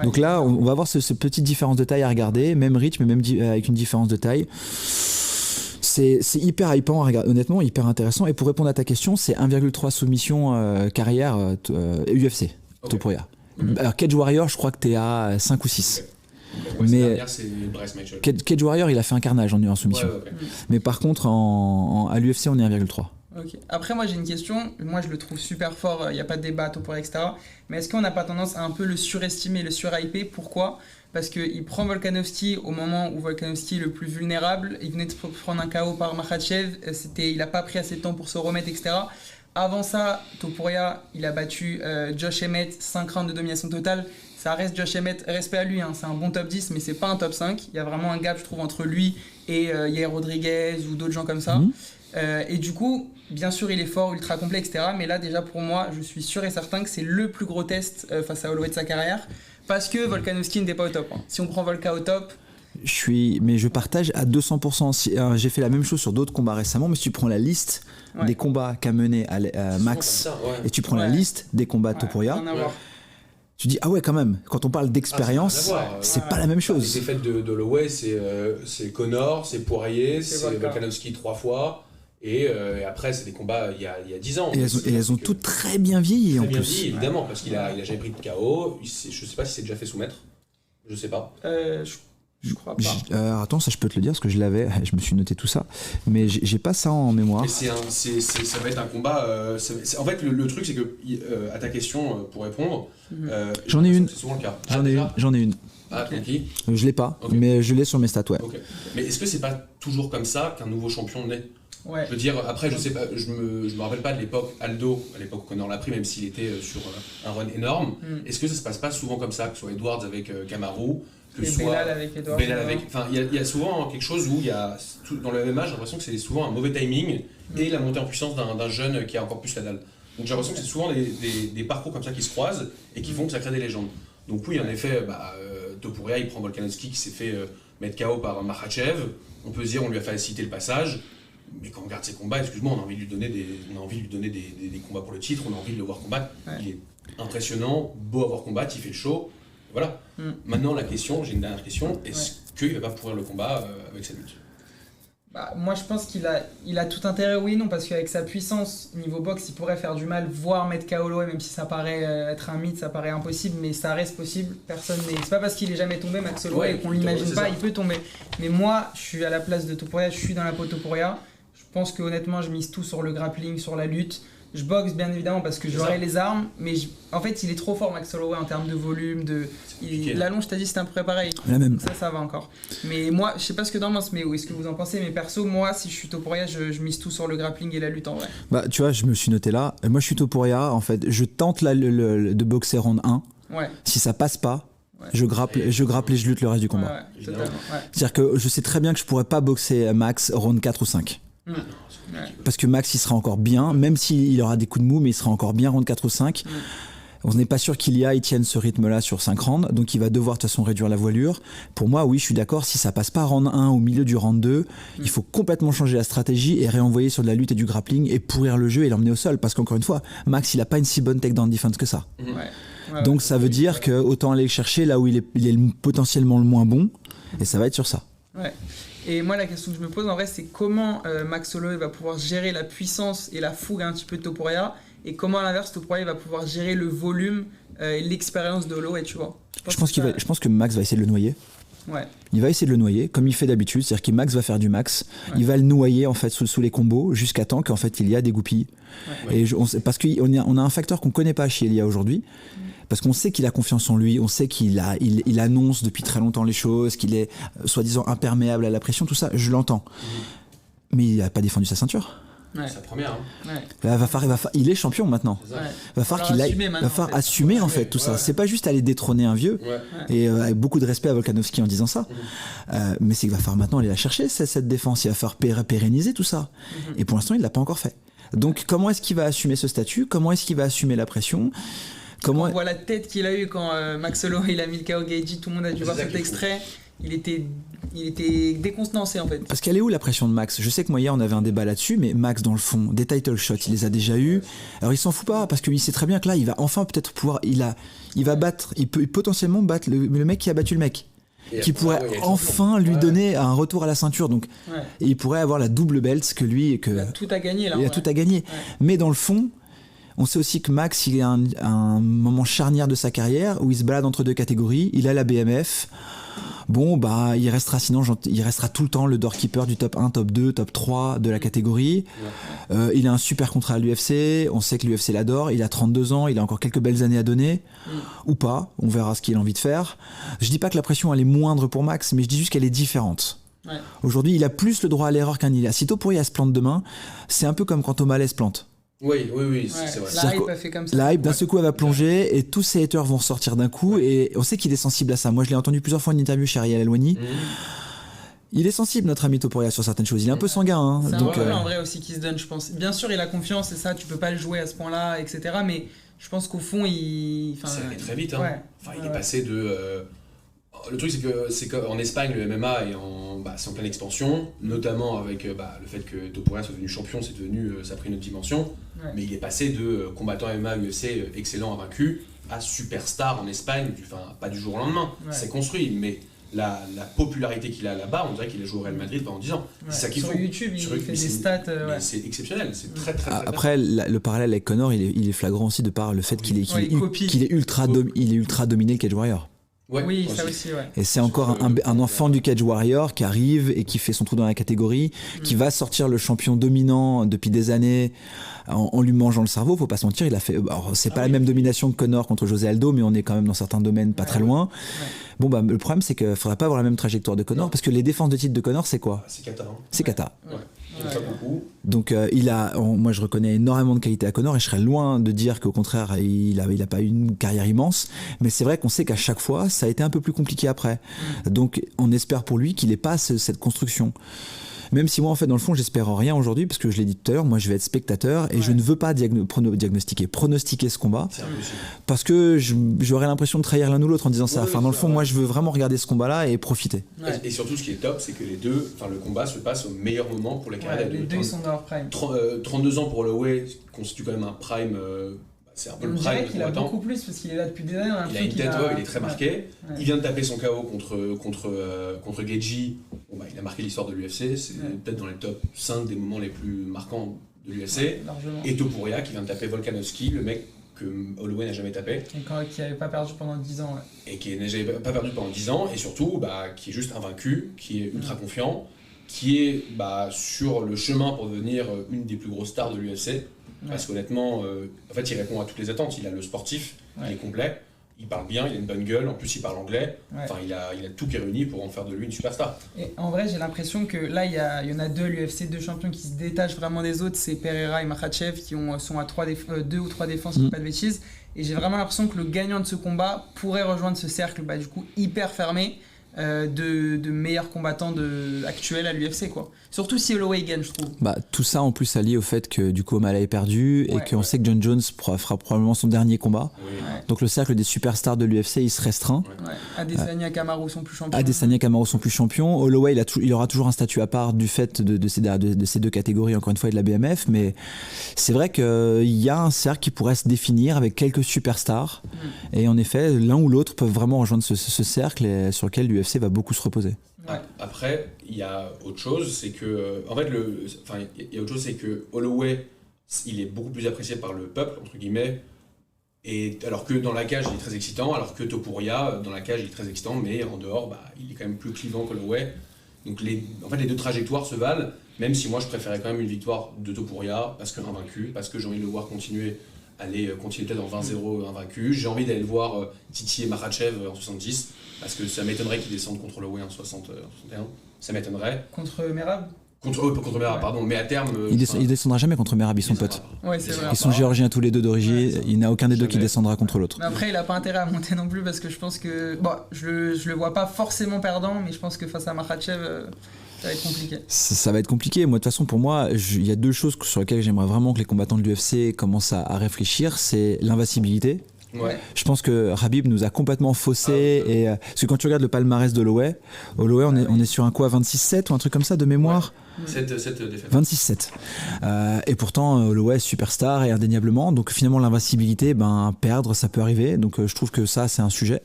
Donc là, on va avoir cette petite différence de taille à regarder, même reach, mais même avec une différence de taille. C'est hyper hypant à regarder, honnêtement, hyper intéressant. Et pour répondre à ta question, c'est 1,3 soumission carrière UFC, Topuria. Alors Cage Warrior, je crois que t'es à 5 ou 6. Mais Cage Warrior, il a fait un carnage en soumission. Mais par contre, à l'UFC, on est 1,3. Okay. Après, moi j'ai une question. Moi je le trouve super fort, il n'y a pas de débat, Topuria, etc. Mais est-ce qu'on n'a pas tendance à un peu le surestimer, le surhyper? Pourquoi? Parce qu'il prend Volkanovski au moment où Volkanovski est le plus vulnérable. Il venait de prendre un KO par Makhachev. Il n'a pas pris assez de temps pour se remettre, etc. Avant ça, Topuria, il a battu Josh Emmett, 5 rounds de domination totale. Ça reste Josh Emmett, respect à lui, hein, c'est un bon top 10, mais c'est pas un top 5. Il y a vraiment un gap, je trouve, entre lui et Yair Rodriguez ou d'autres gens comme ça. Et du coup, bien sûr, il est fort, ultra complet, etc. Mais là, déjà, pour moi, je suis sûr et certain que c'est le plus gros test face à Holloway de sa carrière. Parce que Volkanovski n'était pas au top. Hein. Si on prend Volka au top... Mais je partage à 200%. J'ai fait la même chose sur d'autres combats récemment, mais si tu prends la liste des combats qu'a mené Max et tu prends la liste des combats de Topuria, tu dis, ah ouais, quand même, quand on parle d'expérience, c'est pas la même chose. Les défaites de Holloway, c'est Connor, c'est Poirier, c'est Volkanovski 3 fois. Et après, c'est des combats il y a 10 ans. Et elles ont toutes très bien vieilli en plus. Vieilli, évidemment, parce qu'il a jamais pris de KO. Je sais pas si c'est déjà fait soumettre. Je sais pas. Je crois pas. Attends, ça je peux te le dire parce que je l'avais, je me suis noté tout ça, mais j'ai pas ça en mémoire. Ça va être un combat. En fait, le truc, c'est que à ta question, pour répondre, j'en ai une. C'est souvent le cas. J'en ai une. Ah, tranquille. Je l'ai pas, mais je l'ai sur mes stats, ouais. Okay. Mais est-ce que c'est pas toujours comme ça qu'un nouveau champion naît? Ouais. Je veux dire, après, je sais pas, je me rappelle pas de l'époque Aldo, à l'époque où Connor l'a pris, même s'il était sur un run énorme. Est-ce que ça se passe pas souvent comme ça, que ce soit Edwards avec Kamaru, que ce soit Belal avec Edwards. Enfin, il y a souvent quelque chose où il y a dans le MMA, j'ai l'impression que c'est souvent un mauvais timing et la montée en puissance d'un jeune qui a encore plus la dalle. Donc j'ai l'impression que c'est souvent des parcours comme ça qui se croisent et qui font que ça crée des légendes. Donc oui, en effet, Topuria, il prend Volkanovski qui s'est fait mettre KO par Makhachev. On peut se dire, on lui a facilité le passage. Mais quand on regarde ses combats, excuse-moi, on a envie de lui donner des combats pour le titre, on a envie de le voir combattre. Il est impressionnant, beau à voir combattre, il fait le show. Voilà. Maintenant, j'ai une dernière question. Est-ce qu'il va pas pourrir le combat avec sa lutte? Moi, je pense qu'il a tout intérêt, oui, non, parce qu'avec sa puissance, niveau boxe, il pourrait faire du mal, voire mettre KO Holloway, même si ça paraît être un mythe, ça paraît impossible, mais ça reste possible. C'est pas parce qu'il est jamais tombé, Max Holloway, et qu'on l'imagine pas, il peut tomber. Mais moi, je suis à la place de Topuria, je suis dans la peau de Topuria. Je pense que honnêtement, je mise tout sur le grappling, sur la lutte. Je boxe bien évidemment parce que j'aurai les armes, mais en fait, il est trop fort, Max Holloway, en termes de volume. La longe, je t'ai dit, c'était un peu pareil. Même. Ça va encore. Mais moi, je sais pas ce que t'en penses, mais est-ce que vous en pensez? Mais perso, moi, si je suis Topuria, je mise tout sur le grappling et la lutte en vrai. Tu vois, je me suis noté là. Moi, je suis Topuria. En fait, je tente de boxer round 1. Ouais. Si ça passe pas, je grappe et je lutte le reste du combat. Totalement. C'est-à-dire que je sais très bien que je pourrais pas boxer Max round 4 ou 5. Parce que Max il sera encore bien, même s'il aura des coups de mou, mais il sera encore bien round 4 ou 5. On n'est pas sûr il tienne ce rythme là sur 5 rounds, donc il va devoir de toute façon réduire la voilure. Pour moi, oui, je suis d'accord, si ça passe pas round 1 au milieu du round 2, il faut complètement changer la stratégie et réenvoyer sur de la lutte et du grappling et pourrir le jeu et l'emmener au sol, parce qu'encore une fois, Max il a pas une si bonne takedown defense que ça. Donc ça veut dire que autant aller le chercher là où il est potentiellement le moins bon, et ça va être sur ça. Et moi, la question que je me pose en vrai, c'est comment Max Holloway va pouvoir gérer la puissance et la fougue un petit peu de Topuria et comment à l'inverse Topuria va pouvoir gérer le volume et l'expérience de Holloway, tu vois. Je pense que Max va essayer de le noyer. Ouais. Il va essayer de le noyer comme il fait d'habitude, c'est-à-dire que Max va faire du max, il va le noyer en fait sous les combos jusqu'à temps qu'en fait il y a des goupilles. Et parce qu'on a un facteur qu'on connaît pas chez Elia aujourd'hui. Parce qu'on sait qu'il a confiance en lui, on sait qu'il annonce depuis très longtemps les choses, qu'il est soi-disant imperméable à la pression, tout ça, je l'entends. Mais il n'a pas défendu sa ceinture. Ouais. Sa première. Hein. Là, il est champion maintenant. Va falloir qu'il assumer en fait tout ça. C'est pas juste aller détrôner un vieux, et avec beaucoup de respect à Volkanovski en disant ça, mais c'est qu'il va falloir maintenant aller la chercher cette défense, il va falloir pérenniser tout ça. Et pour l'instant, il l'a pas encore fait. Donc comment est-ce qu'il va assumer ce statut? Comment est-ce qu'il va assumer la pression? On voit la tête qu'il a eue quand Max Holloway il a mis le KO Gaethje, tout le monde a dû voir cet extrait. Il était décontenancé en fait. Parce qu'elle est où la pression de Max? Je sais que moi hier on avait un débat là-dessus, mais Max dans le fond, des title shots, il les a déjà eu. Alors il s'en fout pas parce qu'il sait très bien que là il va enfin peut-être pouvoir, il va battre, il peut potentiellement battre le mec qui a battu le mec. Qui pourrait enfin lui donner un retour à la ceinture, donc et il pourrait avoir la double belt que lui et que il a tout à gagner là. Il a tout à gagner. Mais dans le fond, on sait aussi que Max, il est à un moment charnière de sa carrière où il se balade entre deux catégories. Il a la BMF. Bon, bah, il restera tout le temps le doorkeeper du top 1, top 2, top 3 de la catégorie. Il a un super contrat à l'UFC. On sait que l'UFC l'adore. Il a 32 ans. Il a encore quelques belles années à donner. Ou pas. On verra ce qu'il a envie de faire. Je dis pas que la pression, elle est moindre pour Max, mais je dis juste qu'elle est différente. Aujourd'hui, il a plus le droit à l'erreur qu'un Ilia. Si Topuria se plante demain, c'est un peu comme quand O'Malley se plante. Oui, c'est vrai. La hype a fait comme ça. La hype, d'un seul coup, elle va plonger et tous ces haters vont ressortir d'un coup. Et on sait qu'il est sensible à ça. Moi, je l'ai entendu plusieurs fois en interview chez Ariel Helwani. Il est sensible, notre ami Topuria, sur certaines choses. Il est un peu sanguin. Hein, c'est donc, un rôle en vrai aussi qui se donne, je pense. Bien sûr, il a confiance et ça, tu peux pas le jouer à ce point-là, etc. Mais je pense qu'au fond, c'est allé très vite. Hein. Il est passé de... Le truc, c'est qu'en Espagne, le MMA c'est en pleine expansion, notamment avec le fait que Topuria soit devenu champion, ça a pris une autre dimension. Mais il est passé de combattant MMA UFC excellent invaincu à superstar en Espagne, pas du jour au lendemain. C'est construit, mais la popularité qu'il a là-bas, on dirait qu'il a joué au Real Madrid pendant 10 ans. C'est ça qu'il faut. Sur YouTube, il fait des stats. C'est exceptionnel, c'est très très Après, le parallèle avec Conor, il est flagrant aussi de par le fait qu'il est ultra dominé le Cage Warrior. Oui, ça aussi, Et c'est encore un enfant du Cage Warrior qui arrive et qui fait son trou dans la catégorie, qui va sortir le champion dominant depuis des années en lui mangeant le cerveau. Faut pas se mentir, il a fait. Alors, c'est pas la même domination que Conor contre José Aldo, mais on est quand même dans certains domaines pas très loin. Bon, bah, le problème, c'est qu'il faudrait pas avoir la même trajectoire de Conor, parce que les défenses de titre de Conor, c'est quoi? C'est kata. C'est kata. Pas beaucoup. Donc moi je reconnais énormément de qualité à Conor et je serais loin de dire qu'au contraire il a pas eu une carrière immense, mais c'est vrai qu'on sait qu'à chaque fois ça a été un peu plus compliqué après. Donc on espère pour lui qu'il ait pas cette construction. Même si moi en fait dans le fond j'espère en rien aujourd'hui, parce que je l'ai dit tout à l'heure, moi je vais être spectateur et je ne veux pas pronostiquer ce combat, parce que j'aurais l'impression de trahir l'un ou l'autre en disant ça. Enfin dans le fond moi je veux vraiment regarder ce combat là et profiter. Et surtout ce qui est top, c'est que le combat se passe au meilleur moment pour les carrières. Les deux sont dans leur prime. 32 ans pour Holloway constitue quand même un prime. C'est un peu le prime. On dirait qu'il a beaucoup plus parce qu'il est là depuis des années. Il a une tête, il est très marqué. Il vient de taper son KO contre Gaethje. Il a marqué l'histoire de l'UFC. C'est peut-être dans les top 5 des moments les plus marquants de l'UFC. Et Topuria qui vient de taper Volkanovski, le mec que Holloway n'a jamais tapé. Et qui n'avait pas perdu pendant 10 ans. Et qui n'a pas perdu pendant 10 ans. Et surtout, qui est juste invaincu, qui est ultra confiant, qui est sur le chemin pour devenir une des plus grosses stars de l'UFC. Parce qu'honnêtement, en fait, il répond à toutes les attentes. Il a le sportif, il est complet, il parle bien, il a une bonne gueule, en plus il parle anglais. Enfin, il a tout qui est réuni pour en faire de lui une superstar. Et en vrai, j'ai l'impression que là, il y en a deux, l'UFC, deux champions qui se détachent vraiment des autres. C'est Pereira et Makhachev qui sont à 2 ou 3 défenses, si je dis pas de bêtises. Et j'ai vraiment l'impression que le gagnant de ce combat pourrait rejoindre ce cercle, du coup, hyper fermé. De meilleurs combattants actuels à l'UFC, quoi. Surtout si Holloway gagne, je trouve. Tout ça en plus allié au fait que du coup O'Malley est perdu et qu'on sait que John Jones fera probablement son dernier combat. Donc le cercle des superstars de l'UFC il se restreint. Adesanya, Kamaru sont plus champions. Adesanya, Kamaru sont plus champions. Holloway il aura toujours un statut à part du fait de ces deux catégories, encore une fois, et de la BMF, mais c'est vrai qu'il y a un cercle qui pourrait se définir avec quelques superstars et en effet l'un ou l'autre peuvent vraiment rejoindre ce cercle sur lequel l'UFC va beaucoup se reposer. Après, il y a autre chose, c'est que il y a autre chose, c'est que Holloway il est beaucoup plus apprécié par le peuple, entre guillemets. Et alors que dans la cage, il est très excitant, alors que Topuria, dans la cage, il est très excitant, mais en dehors, il est quand même plus clivant qu'Holloway. Donc en fait, les deux trajectoires se valent, même si moi, je préférais quand même une victoire de Topuria, parce qu'invaincu, parce que j'ai envie de le voir continuer peut-être en 20-0 invaincu. J'ai envie d'aller le voir titiller Makhachev en 70, parce que ça m'étonnerait qu'il descende contre Holloway en 61. Ça m'étonnerait. Contre Merab Contre Merab, pardon, mais à terme. Il descendra jamais contre Merab, ils sont potes. Ouais, c'est vrai. Ils sont géorgiens tous les deux d'origine, il n'y a aucun des deux qui descendra contre l'autre. Mais après, il a pas intérêt à monter non plus parce que je pense que. Bon, je le vois pas forcément perdant, mais je pense que face à Makhachev, ça va être compliqué. Ça va être compliqué. Moi, de toute façon, pour moi, il y a deux choses sur lesquelles j'aimerais vraiment que les combattants de l'UFC commencent à réfléchir, c'est l'invincibilité. Ouais. Je pense que Khabib nous a complètement faussé. Parce que quand tu regardes le palmarès d'Holloway, on est sur un quoi, 26-7 ou un truc comme ça de mémoire. 7 défaites. 26-7. Et pourtant, Holloway est superstar et indéniablement. Donc finalement, l'invincibilité, perdre, ça peut arriver. Donc je trouve que ça, c'est un sujet.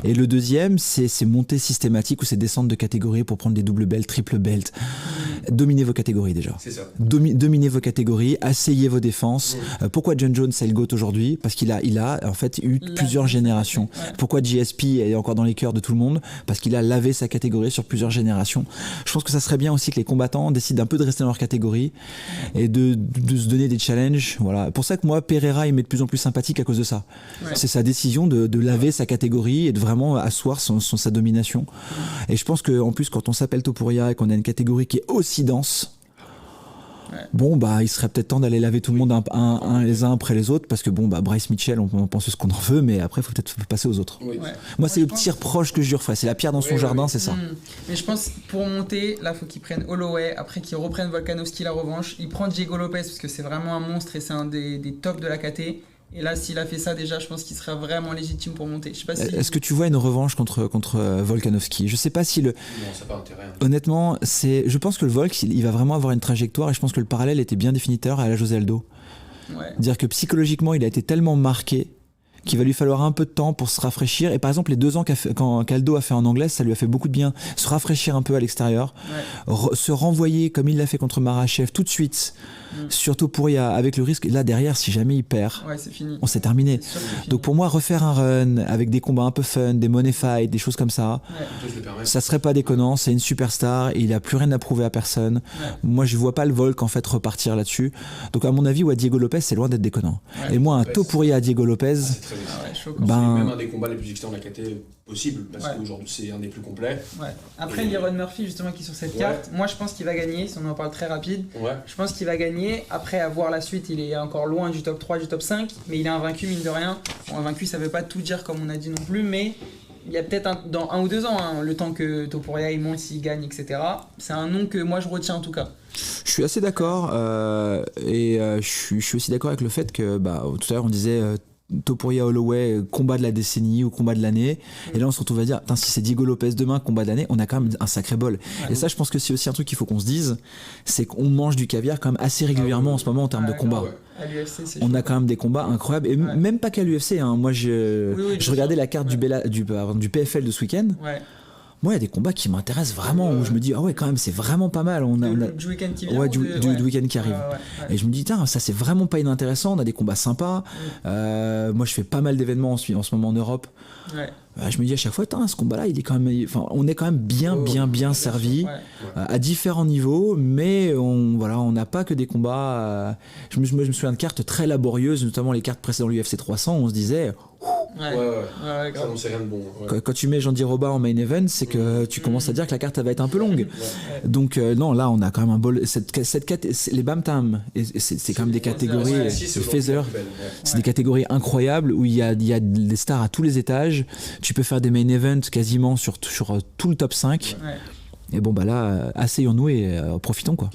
Et le deuxième, c'est ces montées systématiques ou ces descentes de catégories pour prendre des double belts, triple belts. Dominez vos catégories déjà. C'est ça. Dominez vos catégories, asseyez vos défenses. Pourquoi John Jones est le GOAT aujourd'hui? Parce qu'il a en fait eu plusieurs générations. Ouais. Pourquoi GSP est encore dans les cœurs de tout le monde? Parce qu'il a lavé sa catégorie sur plusieurs générations. Je pense que ça serait bien aussi que les combattants décident un peu de rester dans leur catégorie et de se donner des challenges. Voilà. Pour ça que moi, Pereira, il m'est de plus en plus sympathique à cause de ça. Ouais. C'est sa décision de laver sa catégorie et de vraiment asseoir sa domination. Et je pense qu'en plus, quand on s'appelle Topuria et qu'on a une catégorie qui est aussi dense, bon, il serait peut-être temps d'aller laver tout le monde les uns après les autres parce que Bryce Mitchell, on pense ce qu'on en veut, mais après, il faut peut-être passer aux autres. Oui. Ouais. Moi, c'est le petit reproche que je lui referais. C'est la pierre dans son jardin, c'est ça. Mais je pense pour monter, là, il faut qu'il prenne Holloway, après qu'il reprenne Volkanovski la revanche. Il prend Diego Lopez parce que c'est vraiment un monstre et c'est un des tops de la KT. Et là, s'il a fait ça déjà, je pense qu'il sera vraiment légitime pour monter. Je sais pas si... Est-ce que tu vois une revanche contre Volkanovski? Je sais pas si le... Non, ça n'a pas intérêt. Honnêtement, je pense que le Volk, il va vraiment avoir une trajectoire et je pense que le parallèle était bien définiteur à la José Aldo. Ouais. Dire que psychologiquement, il a été tellement marqué qu'il va lui falloir un peu de temps pour se rafraîchir. Et par exemple, les 2 ans qu'Aldo a fait en anglaise, ça lui a fait beaucoup de bien. Se rafraîchir un peu à l'extérieur, se renvoyer comme il l'a fait contre Makhachev tout de suite, surtout avec le risque. Là, derrière, si jamais il perd, c'est fini. On s'est terminé. Donc pour moi, refaire un run avec des combats un peu fun, des money fights, des choses comme ça, ça serait pas déconnant. C'est une superstar et il a plus rien à prouver à personne. Ouais. Moi, je vois pas le Volk en fait repartir là-dessus. Donc à mon avis, Diego Lopez, c'est loin d'être déconnant. Ouais, et moi, un Topuria à Diego Lopez, c'est même un des combats les plus excitants de la KT possible parce qu'aujourd'hui c'est un des plus complets. Ouais. Après, Liron Murphy justement qui est sur cette carte, moi je pense qu'il va gagner. Si on en parle très rapide, je pense qu'il va gagner. Après, à voir la suite, il est encore loin du top 3, du top 5, mais il est invaincu mine de rien. Bon, invaincu, ça veut pas tout dire comme on a dit non plus, mais il y a peut-être dans 1 ou 2 ans, le temps que Topuria il monte, s'il gagne, etc. C'est un nom que moi je retiens en tout cas. Je suis assez d'accord je suis aussi d'accord avec le fait que tout à l'heure on disait Topuria Holloway, combat de la décennie ou combat de l'année. Et là, on se retrouve à dire, si c'est Diego Lopez demain, combat de l'année, on a quand même un sacré bol. Et ça, je pense que c'est aussi un truc qu'il faut qu'on se dise, c'est qu'on mange du caviar quand même assez régulièrement en ce moment en termes de combats. À l'UFC, on a quand même des combats incroyables. Et même pas qu'à l'UFC. Hein. Moi, je regardais la carte du PFL de ce week-end. Moi, il y a des combats qui m'intéressent vraiment, où je me dis, quand même, c'est vraiment pas mal. Du week-end qui vient du week-end qui arrive. Et je me dis, ça, c'est vraiment pas inintéressant. On a des combats sympas. Moi, je fais pas mal d'événements en ce moment en Europe. Je me dis à chaque fois, ce combat-là, il est quand même, on est quand même bien servi à différents niveaux, mais on n'a pas que des combats. Je me souviens de cartes très laborieuses, notamment les cartes précédentes de l'UFC 300, où on se disait. Ça n'en sait rien de bon. Quand tu mets Jean-Di Roba en main event, c'est que tu commences à dire que la carte va être un peu longue. Donc non, là on a quand même un bol. Les Bam Tam, c'est quand même des catégories. Feather, c'est des catégories incroyables où il y a des stars à tous les étages. Tu peux faire des main events quasiment sur tout le top 5. Et là, asseyons-nous et profitons quoi.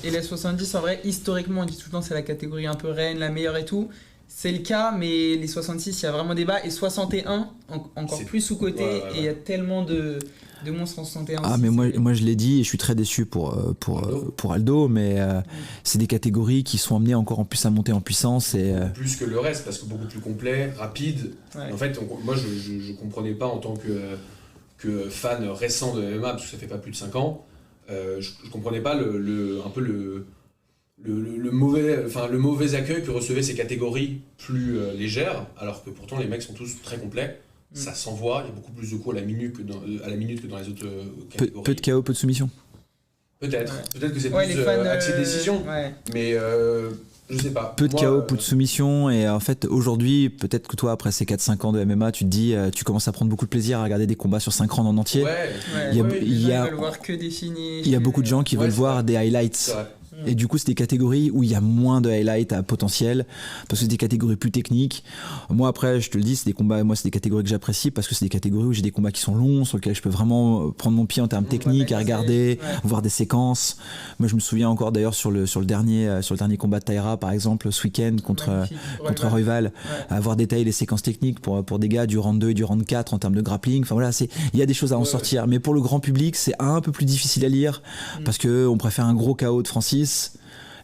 Et les 70, en vrai, historiquement, on dit tout le temps c'est la catégorie un peu reine, la meilleure et tout. C'est le cas, mais les 66, il y a vraiment débat. Et 61, encore plus sous-côté. Et il y a tellement de monstres en 61. Mais moi, je l'ai dit, et je suis très déçu pour Aldo, mais c'est des catégories qui sont amenées encore en plus à monter en puissance. Plus que le reste, parce que beaucoup plus complet, rapide. En fait, moi, je comprenais pas en tant que fan récent de MMA, parce que ça fait pas plus de 5 ans, je comprenais pas un peu le le mauvais accueil que recevaient ces catégories plus légères, alors que pourtant les mecs sont tous très complets. Ça s'envoie, il y a beaucoup plus de coups à la minute que dans les autres catégories. Peu de KO, peu de soumission. Peut-être que c'est plus axé décision, mais je sais pas. Peu de KO, peu de soumission, et en fait aujourd'hui, peut-être que toi après ces 4-5 ans de MMA, tu te dis, tu commences à prendre beaucoup de plaisir à regarder des combats sur 5 rounds en entier. Il y a voir que des finishes. Il y a beaucoup de gens qui veulent voir des highlights. Et du coup, c'est des catégories où il y a moins de highlights à potentiel, parce que c'est des catégories plus techniques. Moi, après, je te le dis, c'est des catégories que j'apprécie, parce que c'est des catégories où j'ai des combats qui sont longs, sur lesquels je peux vraiment prendre mon pied en termes techniques, à regarder, voir des séquences. Moi, je me souviens encore d'ailleurs sur le dernier combat de Taira, par exemple, ce week-end contre Royval, à avoir détaillé les séquences techniques pour des gars du round 2 et du round 4 en termes de grappling. Enfin voilà, il y a des choses à en sortir. Mais pour le grand public, c'est un peu plus difficile à lire, parce qu'on préfère un gros KO de Francis.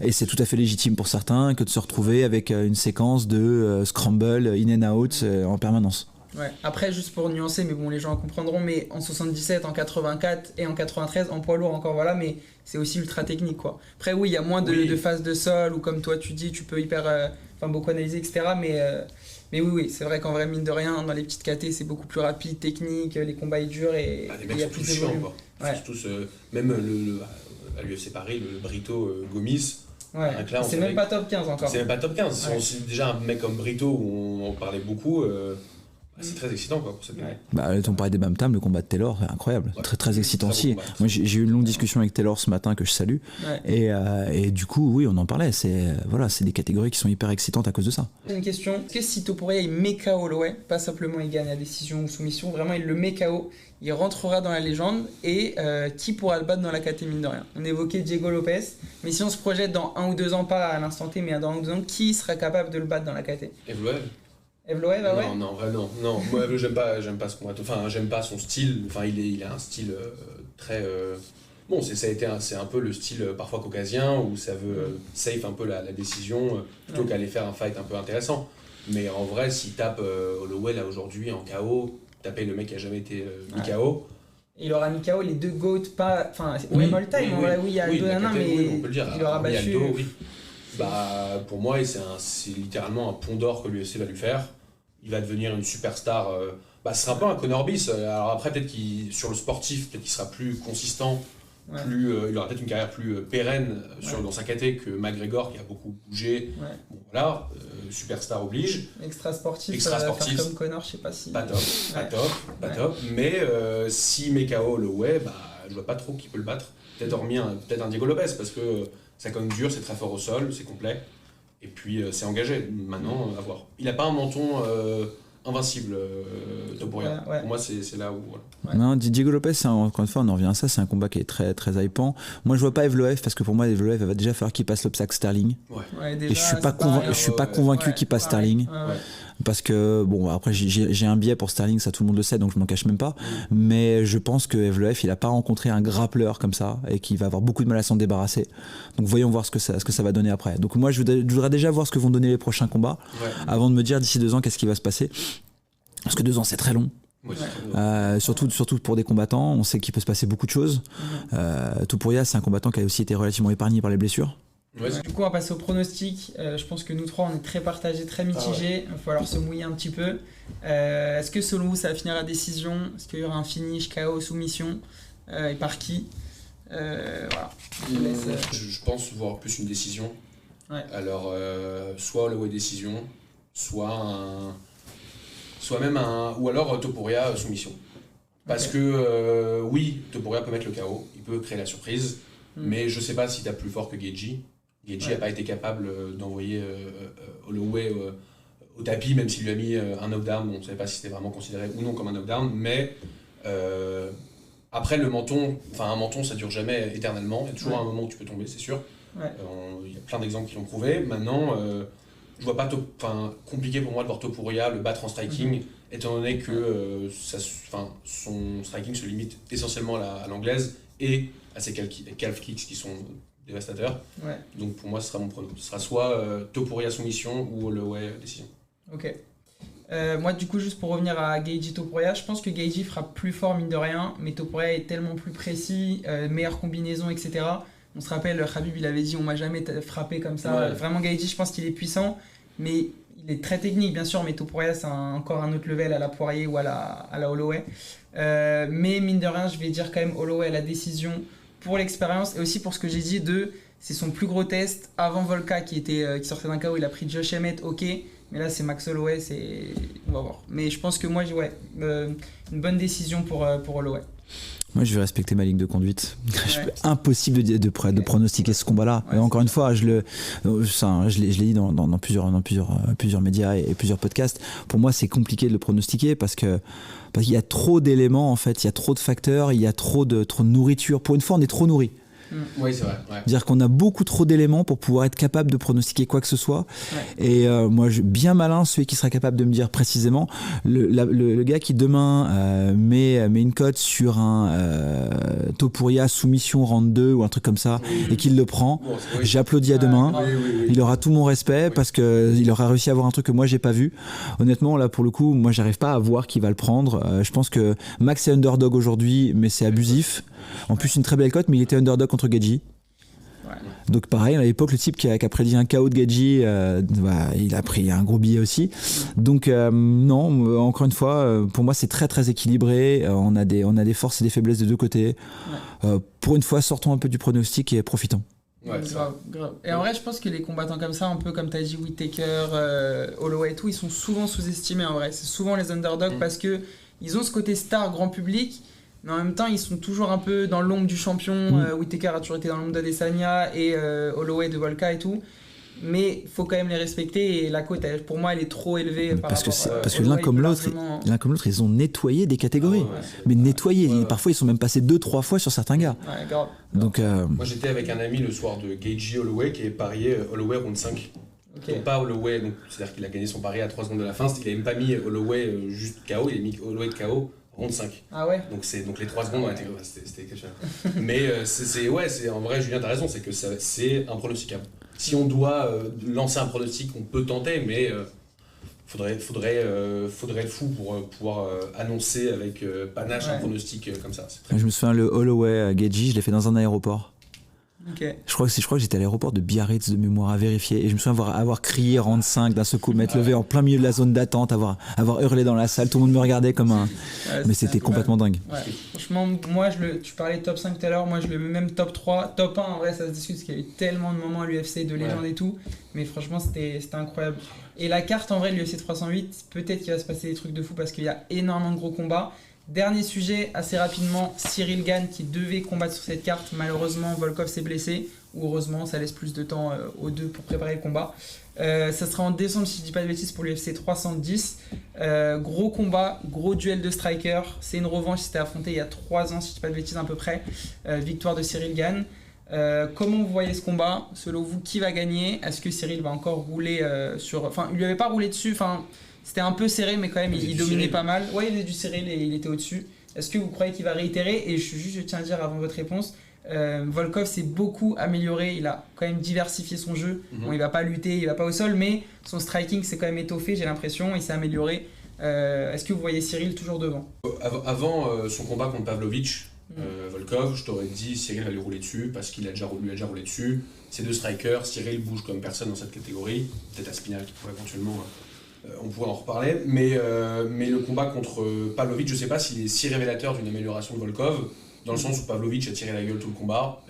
Et c'est tout à fait légitime pour certains que de se retrouver avec une séquence de scramble, in and out en permanence. Ouais. Après, juste pour nuancer, mais bon, les gens comprendront, mais en 77, en 84 et en 93, en poids lourd encore, voilà, mais c'est aussi ultra technique, quoi. Après, oui, il y a moins de phases de sol, ou comme toi tu dis, tu peux beaucoup analyser, etc. Mais oui, c'est vrai qu'en vrai, mine de rien, dans les petites KT, c'est beaucoup plus rapide, technique, les combats ils durent et les mecs sont tous chiants, quoi. Même à l'UFC Paris, le Brito Gomis. C'est même pas top 15 encore. C'est même pas top 15. C'est déjà un mec comme Brito où on parlait beaucoup. C'est très excitant quoi, pour cette année. On parlait des Bam Tam, le combat de Taylor, c'est incroyable, très excitant aussi. Moi j'ai eu une longue discussion avec Taylor ce matin que je salue, et du coup oui on en parlait, c'est des catégories qui sont hyper excitantes à cause de ça. Une question, est-ce que si Topuria il met KO Holloway, pas simplement il gagne à décision ou soumission, vraiment il le met KO, il rentrera dans la légende, et qui pourra le battre dans la KT mine de rien? On évoquait Diego Lopez, mais si on se projette dans 1 ou 2 ans, pas à l'instant T, mais dans 1 ou 2 ans, qui sera capable de le battre dans la KT? Evloev, ah ouais? Non, en vrai, non. Moi, j'aime pas ce combat. Enfin, j'aime pas son style. Enfin, il a un style très. Bon, c'est un peu le style parfois caucasien où ça veut safe un peu la décision plutôt qu'aller faire un fight un peu intéressant. Mais en vrai, s'il tape Holloway là aujourd'hui en KO, taper le mec qui a jamais été mis KO. Il aura mis KO les 2 GOAT, pas. Enfin, même all time, en vrai, il y a Aldo Nana, mais on peut le dire. Il aura battu. Aldo, pour moi, c'est littéralement un pont d'or que l'UFC va lui faire. Il va devenir une superstar. Ce sera un peu un Conor Bis. Alors après, peut-être sur le sportif, peut-être qu'il sera plus consistant, il aura peut-être une carrière plus pérenne dans sa caté que McGregor qui a beaucoup bougé. Bon, voilà, superstar oblige. Extra sportif. Faire comme Conor, je sais pas si. Pas top. Mais si met KO Holloway, je vois pas trop qui peut le battre. Peut-être hormis peut-être un Diego Lopez parce que ça cogne dur, c'est très fort au sol, c'est complet. Et puis c'est engagé, maintenant à voir. Il n'a pas un menton invincible, Topuria. Pour moi, c'est là où. Voilà. Non, Diego Lopez, encore une fois, on en revient à ça, c'est un combat qui est très, très hypant. Moi, je vois pas Evloev parce que pour moi, Evloev va déjà falloir qu'il passe l'obstacle Sterling. Déjà, et je suis pas convaincu qu'il passe Sterling. Parce que, bon, après, j'ai un biais pour Sterling, ça tout le monde le sait, donc je m'en cache même pas. Mais je pense que Evloev, il a pas rencontré un grappleur comme ça et qu'il va avoir beaucoup de mal à s'en débarrasser. Donc voyons voir ce que ça va donner après. Donc moi, je voudrais déjà voir ce que vont donner les prochains combats avant de me dire d'ici 2 ans qu'est-ce qui va se passer. Parce que 2 ans, c'est très long. Surtout pour des combattants, on sait qu'il peut se passer beaucoup de choses. Topuria, c'est un combattant qui a aussi été relativement épargné par les blessures. Du coup, on va passer au pronostic. Je pense que nous trois, on est très partagés, très mitigés. Il va falloir se mouiller un petit peu. Est-ce que selon vous, ça va finir à décision? Est-ce qu'il y aura un finish, KO, soumission? Et par qui? Voilà. Je pense voir plus une décision. Alors, soit Holloway décision, soit même ou alors Topuria soumission. Parce que Topuria peut mettre le KO, il peut créer la surprise. Mais je sais pas si t'as plus fort que Gaethje. Gaethje n'a pas été capable d'envoyer Holloway au tapis, même s'il lui a mis un knockdown. On ne savait pas si c'était vraiment considéré ou non comme un knockdown. Mais après, un menton ça dure jamais éternellement. Il y a toujours un moment où tu peux tomber, c'est sûr. Il y a plein d'exemples qui l'ont prouvé. Maintenant, je vois pas compliqué pour moi de voir Topuria le battre en striking, étant donné que son striking se limite essentiellement à l'anglaise et à ces calf kicks qui sont dévastateurs. Donc pour moi, ce sera mon prono. Ce sera soit Topuria soumission ou Holloway décision. Ok. Moi, du coup, juste pour revenir à Gaethje Topuria, je pense que Gaethje fera plus fort, mine de rien, mais Topuria est tellement plus précis, meilleure combinaison, etc. On se rappelle, Khabib, il avait dit on m'a jamais frappé comme ça. Vraiment, Gaethje, je pense qu'il est puissant, mais il est très technique, bien sûr. Mais Topuria, c'est encore un autre level à la Poirier ou à la Holloway. Mais mine de rien, je vais dire quand même Holloway à la décision pour l'expérience et aussi pour ce que j'ai dit c'est son plus gros test avant Volka qui sortait d'un KO. Il a pris Josh Emmett, ok. Mais là, c'est Max Holloway, on va voir. Mais je pense que moi, une bonne décision pour Holloway. Moi, je vais respecter ma ligne de conduite. Impossible de pronostiquer ce combat-là. Et encore une fois, je l'ai dit dans plusieurs médias et plusieurs podcasts. Pour moi, c'est compliqué de le pronostiquer parce qu'il y a trop d'éléments, en fait. Il y a trop de facteurs, il y a trop de nourriture. Pour une fois, on est trop nourri. Oui, c'est vrai. Ouais. Dire qu'on a beaucoup trop d'éléments pour pouvoir être capable de pronostiquer quoi que ce soit. Ouais. Et moi, bien malin, celui qui sera capable de me dire précisément, le gars qui demain met une cote sur un Topuria soumission round 2 ou un truc comme ça et qu'il le prend, j'applaudis à demain. Oui. Il aura tout mon respect parce qu'il aura réussi à avoir un truc que moi j'ai pas vu. Honnêtement, là pour le coup, moi j'arrive pas à voir qui va le prendre. Je pense que Max est underdog aujourd'hui, mais c'est abusif. En plus, une très belle cote, mais il était underdog contre Gaethje. Ouais. Donc pareil, à l'époque, le type qui a prédit un KO de Gaethje, il a pris un gros billet aussi. Donc non, encore une fois, pour moi, c'est très très équilibré. On a des forces et des faiblesses de deux côtés. Ouais. Pour une fois, sortons un peu du pronostic et profitons. Ouais, grave. Et en vrai, je pense que les combattants comme ça, un peu comme t'as dit, Whittaker, Holloway et tout, ils sont souvent sous-estimés en vrai. C'est souvent les underdogs parce que ils ont ce côté star grand public. Mais en même temps, ils sont toujours un peu dans l'ombre du champion. Whittaker a toujours été dans l'ombre d'Adesanya et Holloway de Volka et tout. Mais il faut quand même les respecter. Et la cote, pour moi, elle est trop élevée. Parce que l'un comme l'autre, ils ont nettoyé des catégories. Mais nettoyé. Parfois, ils sont même passés 2-3 fois sur certains gars. Ouais, grave. Donc, moi, j'étais avec un ami le soir de Gaethje Holloway qui est parié Holloway round 5. Okay. Donc pas Holloway, c'est-à-dire qu'il a gagné son pari à 3 secondes de la fin. Il n'avait même pas mis Holloway juste KO, il a mis Holloway KO. Round 5. Ah ouais. Donc les 3 secondes ont été c'était quelque chose. Mais c'est en vrai, Julien, t'as raison, c'est que c'est impronosticable. Si on doit lancer un pronostic, on peut tenter, mais faudrait être fou pour pouvoir annoncer avec panache un pronostic comme ça. Je me souviens, le Holloway Gaethje, je l'ai fait dans un aéroport. Okay. Je crois que j'étais à l'aéroport de Biarritz de mémoire à vérifier et je me souviens avoir crié round 5 d'un seul coup, m'être levé en plein milieu de la zone d'attente, avoir hurlé dans la salle, tout le monde me regardait comme un... mais c'était complètement dingue. Ouais. Franchement, moi, tu parlais de top 5 tout à l'heure, moi je le mets même top 3, top 1 en vrai ça se discute parce qu'il y a eu tellement de moments à l'UFC, de légendes et tout, mais franchement c'était incroyable. Et la carte en vrai de l'UFC 308, peut-être qu'il va se passer des trucs de fou parce qu'il y a énormément de gros combats. Dernier sujet, assez rapidement, Cyril Gane qui devait combattre sur cette carte. Malheureusement, Volkov s'est blessé. Ou heureusement, ça laisse plus de temps aux deux pour préparer le combat. Ça sera en décembre, si je ne dis pas de bêtises, pour l'UFC 310. Gros combat, gros duel de striker. C'est une revanche, c'était affronté il y a 3 ans, si je ne dis pas de bêtises à peu près. Victoire de Cyril Gane. Comment vous voyez ce combat? Selon vous, qui va gagner? Est-ce que Cyril va encore rouler sur... Enfin, il ne lui avait pas roulé dessus. Enfin, c'était un peu serré, mais quand même, il dominait Cyril. Pas mal. Ouais, il y avait du Cyril et il était au-dessus. Est-ce que vous croyez qu'il va réitérer? Et je tiens à dire avant votre réponse, Volkov s'est beaucoup amélioré. Il a quand même diversifié son jeu. Bon, il va pas lutter, il va pas au sol, mais son striking s'est quand même étoffé, j'ai l'impression. Il s'est amélioré. Est-ce que vous voyez Cyril toujours devant? Avant son combat contre Pavlovich, Volkov, je t'aurais dit Cyril va lui rouler dessus parce qu'il lui a déjà roulé dessus. Ces deux strikers, Cyril bouge comme personne dans cette catégorie. Peut-être Aspinall qui pourrait éventuellement... on pourrait en reparler, mais le combat contre Pavlovich, je ne sais pas s'il est si révélateur d'une amélioration de Volkov, dans le sens où Pavlovich a tiré la gueule tout le combat,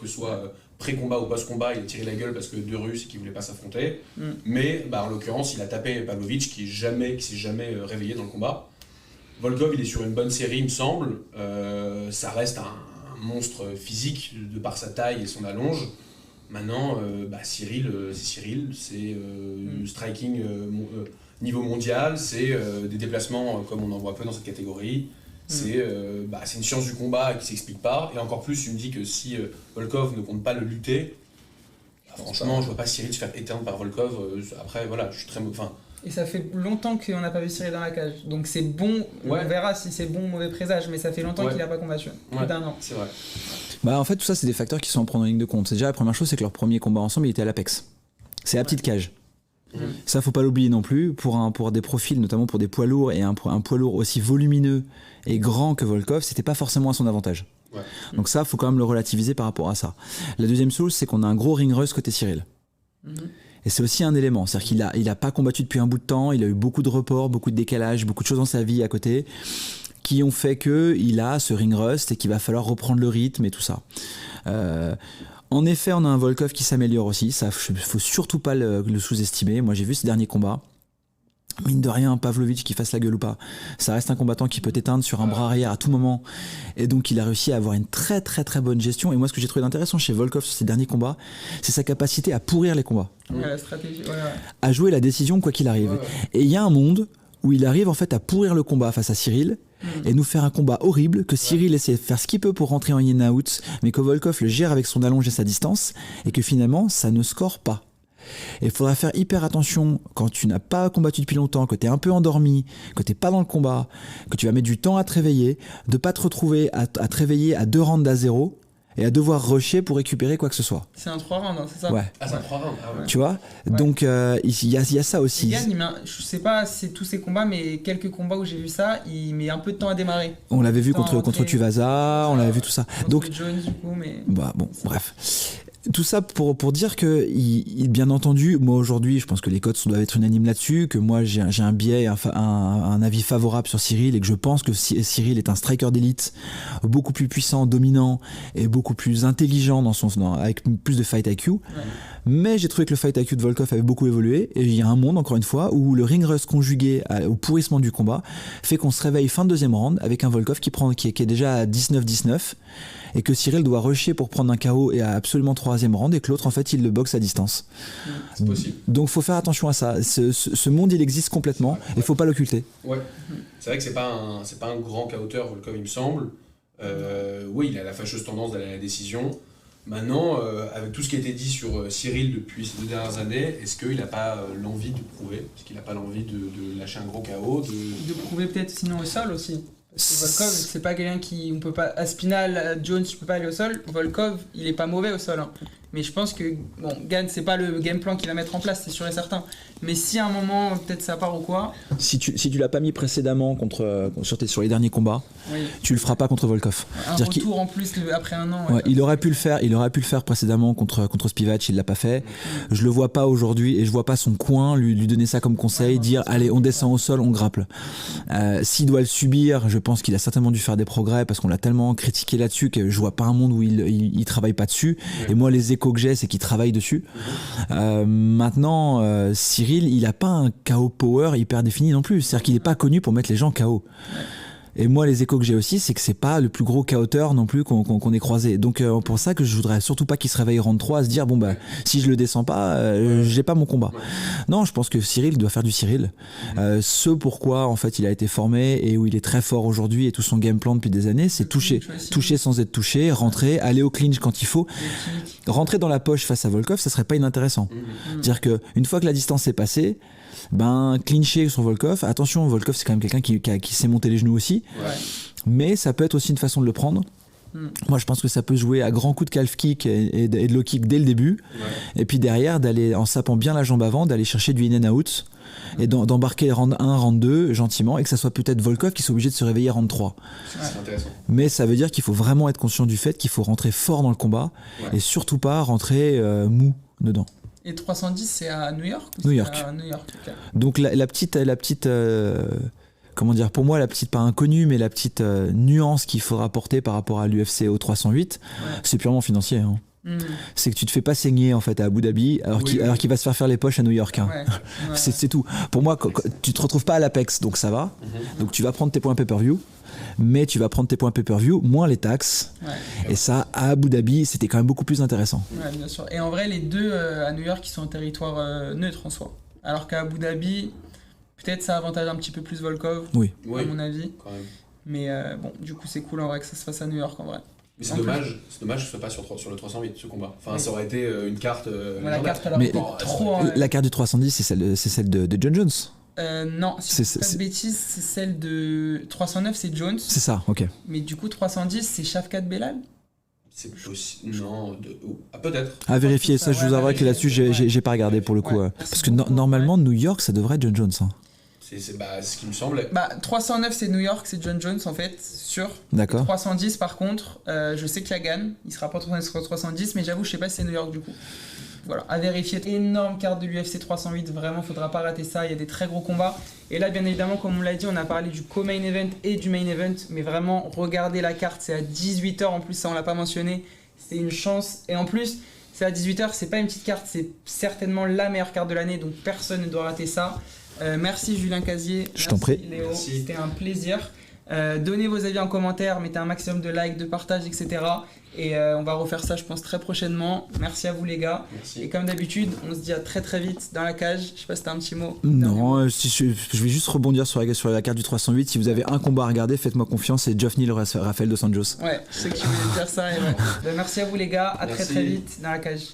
que ce soit pré-combat ou post-combat, il a tiré la gueule parce que 2 Russes et qu'il ne voulait pas s'affronter, mais en l'occurrence, il a tapé Pavlovich qui s'est jamais réveillé dans le combat. Volkov, il est sur une bonne série, il me semble, ça reste un monstre physique de par sa taille et son allonge. Maintenant, Cyril, c'est striking niveau mondial, c'est des déplacements comme on en voit peu dans cette catégorie. C'est une science du combat qui ne s'explique pas. Et encore plus, tu me dis que si Volkov ne compte pas le lutter, franchement, je ne vois pas Cyril se faire éteindre par Volkov. Après, voilà, je suis très... Et ça fait longtemps qu'on n'a pas vu Cyril dans la cage. Donc c'est bon, on verra si c'est bon ou mauvais présage, mais ça fait longtemps qu'il n'a pas combattu. Plus d'1 an. C'est vrai. En fait, tout ça, c'est des facteurs qui sont à prendre en ligne de compte. C'est déjà la première chose, c'est que leur premier combat ensemble, il était à l'Apex. C'est la petite cage. Ça, faut pas l'oublier non plus. Pour des profils, notamment pour des poids lourds, et un poids lourd aussi volumineux et grand que Volkov, c'était pas forcément à son avantage. Ouais. Donc ça, il faut quand même le relativiser par rapport à ça. La deuxième chose, c'est qu'on a un gros ring rust côté Cyril. Et c'est aussi un élément, c'est-à-dire qu'il a pas combattu depuis un bout de temps, il a eu beaucoup de reports, beaucoup de décalages, beaucoup de choses dans sa vie à côté qui ont fait qu'il a ce ring rust et qu'il va falloir reprendre le rythme et tout ça. En effet, on a un Volkov qui s'améliore aussi, ça faut surtout pas le sous-estimer. Moi j'ai vu ses derniers combats. Mine de rien, Pavlovich qui fasse la gueule ou pas, ça reste un combattant qui peut t'éteindre sur un bras arrière à tout moment. Et donc il a réussi à avoir une très très très bonne gestion. Et moi ce que j'ai trouvé intéressant chez Volkov sur ses derniers combats, c'est sa capacité à pourrir les combats. La stratégie, À jouer la décision quoi qu'il arrive. Et il y a un monde où il arrive en fait à pourrir le combat face à Cyril et nous faire un combat horrible, que Cyril essaie de faire ce qu'il peut pour rentrer en in out, mais que Volkov le gère avec son allonge et sa distance, et que finalement ça ne score pas. Et il faudra faire hyper attention quand tu n'as pas combattu depuis longtemps, que tu es un peu endormi, que tu n'es pas dans le combat, que tu vas mettre du temps à te réveiller, de ne pas te retrouver à te réveiller à 2 rounds à 0 et à devoir rusher pour récupérer quoi que ce soit. C'est un 3 rounds, hein, c'est ça? Ouais. Ah, c'est un 3 rounds. Ah ouais. Tu vois, donc il y a ça aussi. Yann, je sais pas c'est tous ses combats, mais quelques combats où j'ai vu ça, il met un peu de temps à démarrer. On l'avait vu contre Tuivasa, on l'avait vu tout ça. Donc Jones, du coup, mais... Bah bon, bref. Tout ça pour dire que, bien entendu, moi aujourd'hui, je pense que les codes doivent être unanimes là-dessus, que moi j'ai un biais, un avis favorable sur Cyril, et que je pense que Cyril est un striker d'élite, beaucoup plus puissant, dominant, et beaucoup plus intelligent avec plus de fight IQ. Ouais. Mais j'ai trouvé que le fight IQ de Volkov avait beaucoup évolué, et il y a un monde, encore une fois, où le ring rust conjugué au pourrissement du combat fait qu'on se réveille fin de deuxième round avec un Volkov qui est déjà à 19-19, et que Cyril doit rusher pour prendre un KO et à absolument troisième round, et que l'autre en fait il le boxe à distance. C'est possible. Donc faut faire attention à ça. Ce monde il existe complètement, et faut pas l'occulter. Ouais. C'est vrai que c'est pas un grand kauteur Volkov il me semble. Oui, il a la fâcheuse tendance d'aller à la décision. Maintenant, avec tout ce qui a été dit sur Cyril depuis ces 2 dernières années, est-ce qu'il n'a pas l'envie de prouver? Est-ce qu'il n'a pas l'envie de lâcher un gros KO de prouver peut-être sinon au sol aussi? Parce que Volkov, c'est pas quelqu'un qui... On peut pas... Aspinal, Jones, tu peux pas aller au sol. Volkov, il est pas mauvais au sol. Hein. Mais je pense que, bon, Gann, c'est pas le game plan qu'il va mettre en place, c'est sûr et certain. Mais si à un moment, peut-être ça part ou quoi... Si tu l'as pas mis précédemment sur les derniers combats, oui, tu le feras pas contre Volkov. Un retour en plus après un an. Ouais, il aurait pu le faire précédemment contre Spivac, il l'a pas fait. Je le vois pas aujourd'hui, et je vois pas son coin lui donner ça comme conseil, dire allez, on descend au sol, on grapple. S'il doit le subir, je pense qu'il a certainement dû faire des progrès, parce qu'on l'a tellement critiqué là-dessus que je vois pas un monde où il travaille pas dessus. Et moi, les échos que j'ai, c'est qu'il travaille dessus. Maintenant, Cyril, il a pas un KO power hyper défini non plus. C'est-à-dire qu'il est pas connu pour mettre les gens KO. Et moi, les échos que j'ai aussi, c'est que c'est pas le plus gros KO'teur non plus qu'on ait croisé. Donc, pour ça que je voudrais surtout pas qu'il se réveille round 3 à se dire, bon, bah, si je le descends pas, j'ai pas mon combat. Non, je pense que Cyril doit faire du Cyril. Ce pourquoi, en fait, il a été formé et où il est très fort aujourd'hui, et tout son game plan depuis des années, c'est toucher sans être touché, rentrer, aller au clinch quand il faut. Rentrer dans la poche face à Volkov, ça serait pas inintéressant. C'est-à-dire que une fois que la distance est passée, clincher sur Volkov, attention, Volkov c'est quand même quelqu'un qui sait monter les genoux aussi, mais ça peut être aussi une façon de le prendre. Moi je pense que ça peut jouer à grands coups de calf kick et de low kick dès le début, et puis derrière d'aller en sapant bien la jambe avant, d'aller chercher du in and out, et d'embarquer round 1, round 2 gentiment, et que ça soit peut-être Volkov qui soit obligé de se réveiller round 3. C'est intéressant. Mais ça veut dire qu'il faut vraiment être conscient du fait qu'il faut rentrer fort dans le combat, et surtout pas rentrer mou dedans. Et 310, c'est à New York? New York. Okay. Donc la petite comment dire, pour moi, la petite, pas inconnue, mais la petite nuance qu'il faudra porter par rapport à l'UFC au 308, c'est purement financier. Hein. C'est que tu te fais pas saigner en fait à Abu Dhabi alors qu'il va se faire les poches à New York. Hein. C'est tout. Pour moi, tu te retrouves pas à l'Apex, donc ça va. Donc tu vas prendre tes points pay-per-view, mais tu vas prendre tes points pay-per-view moins les taxes. Et ça, à Abu Dhabi, c'était quand même beaucoup plus intéressant. Ouais, bien sûr. Et en vrai, les deux à New York, ils sont en territoire neutre en soi. Alors qu'à Abu Dhabi, peut-être ça avantage un petit peu plus Volkov, à mon avis. Quand même. Mais bon, du coup, c'est cool en vrai que ça se fasse à New York en vrai. Mais c'est dommage que ce soit pas sur le 308 ce combat. Enfin, ça aurait été une carte. La carte, la carte du 310, c'est celle de John Jones. Non, si je dis pas de bêtises, c'est celle de 309, c'est Jones. C'est ça, ok. Mais du coup, 310, c'est Shavkat Belal. C'est possible. Non, peut-être. À vérifier, ça je vous avouerai que là-dessus, j'ai pas regardé pour le coup. Parce que normalement, New York, ça devrait être John Jones. Hein. C'est ce qui me semble. 309 c'est New York, c'est John Jones en fait, sûr. D'accord. 310 par contre, je sais qu'il y a Gann, il sera pas 310, mais j'avoue je sais pas si c'est New York du coup. Voilà, à vérifier. Énorme carte de l'UFC 308, vraiment faudra pas rater ça, il y a des très gros combats. Et là bien évidemment comme on l'a dit, on a parlé du co-main event et du main event, mais vraiment regardez la carte, c'est à 18h en plus, ça on l'a pas mentionné, c'est une chance. Et en plus c'est à 18h, c'est pas une petite carte, c'est certainement la meilleure carte de l'année, donc personne ne doit rater ça. Merci Julien Casier, je t'en prie. Léo, c'était un plaisir. Donnez vos avis en commentaire, mettez un maximum de likes, de partages, etc. Et on va refaire ça je pense très prochainement. Merci à vous les gars. Merci. Et comme d'habitude, on se dit à très très vite dans la cage. Je sais pas si t'as un petit mot. Non, si je vais juste rebondir sur la carte du 308. Si vous avez un combat à regarder, faites-moi confiance, c'est Geoff Neal, Rafael dos Anjos. Ouais, je sais que tu voulais dire ça. Et ouais. Merci à vous les gars, à très très vite dans la cage.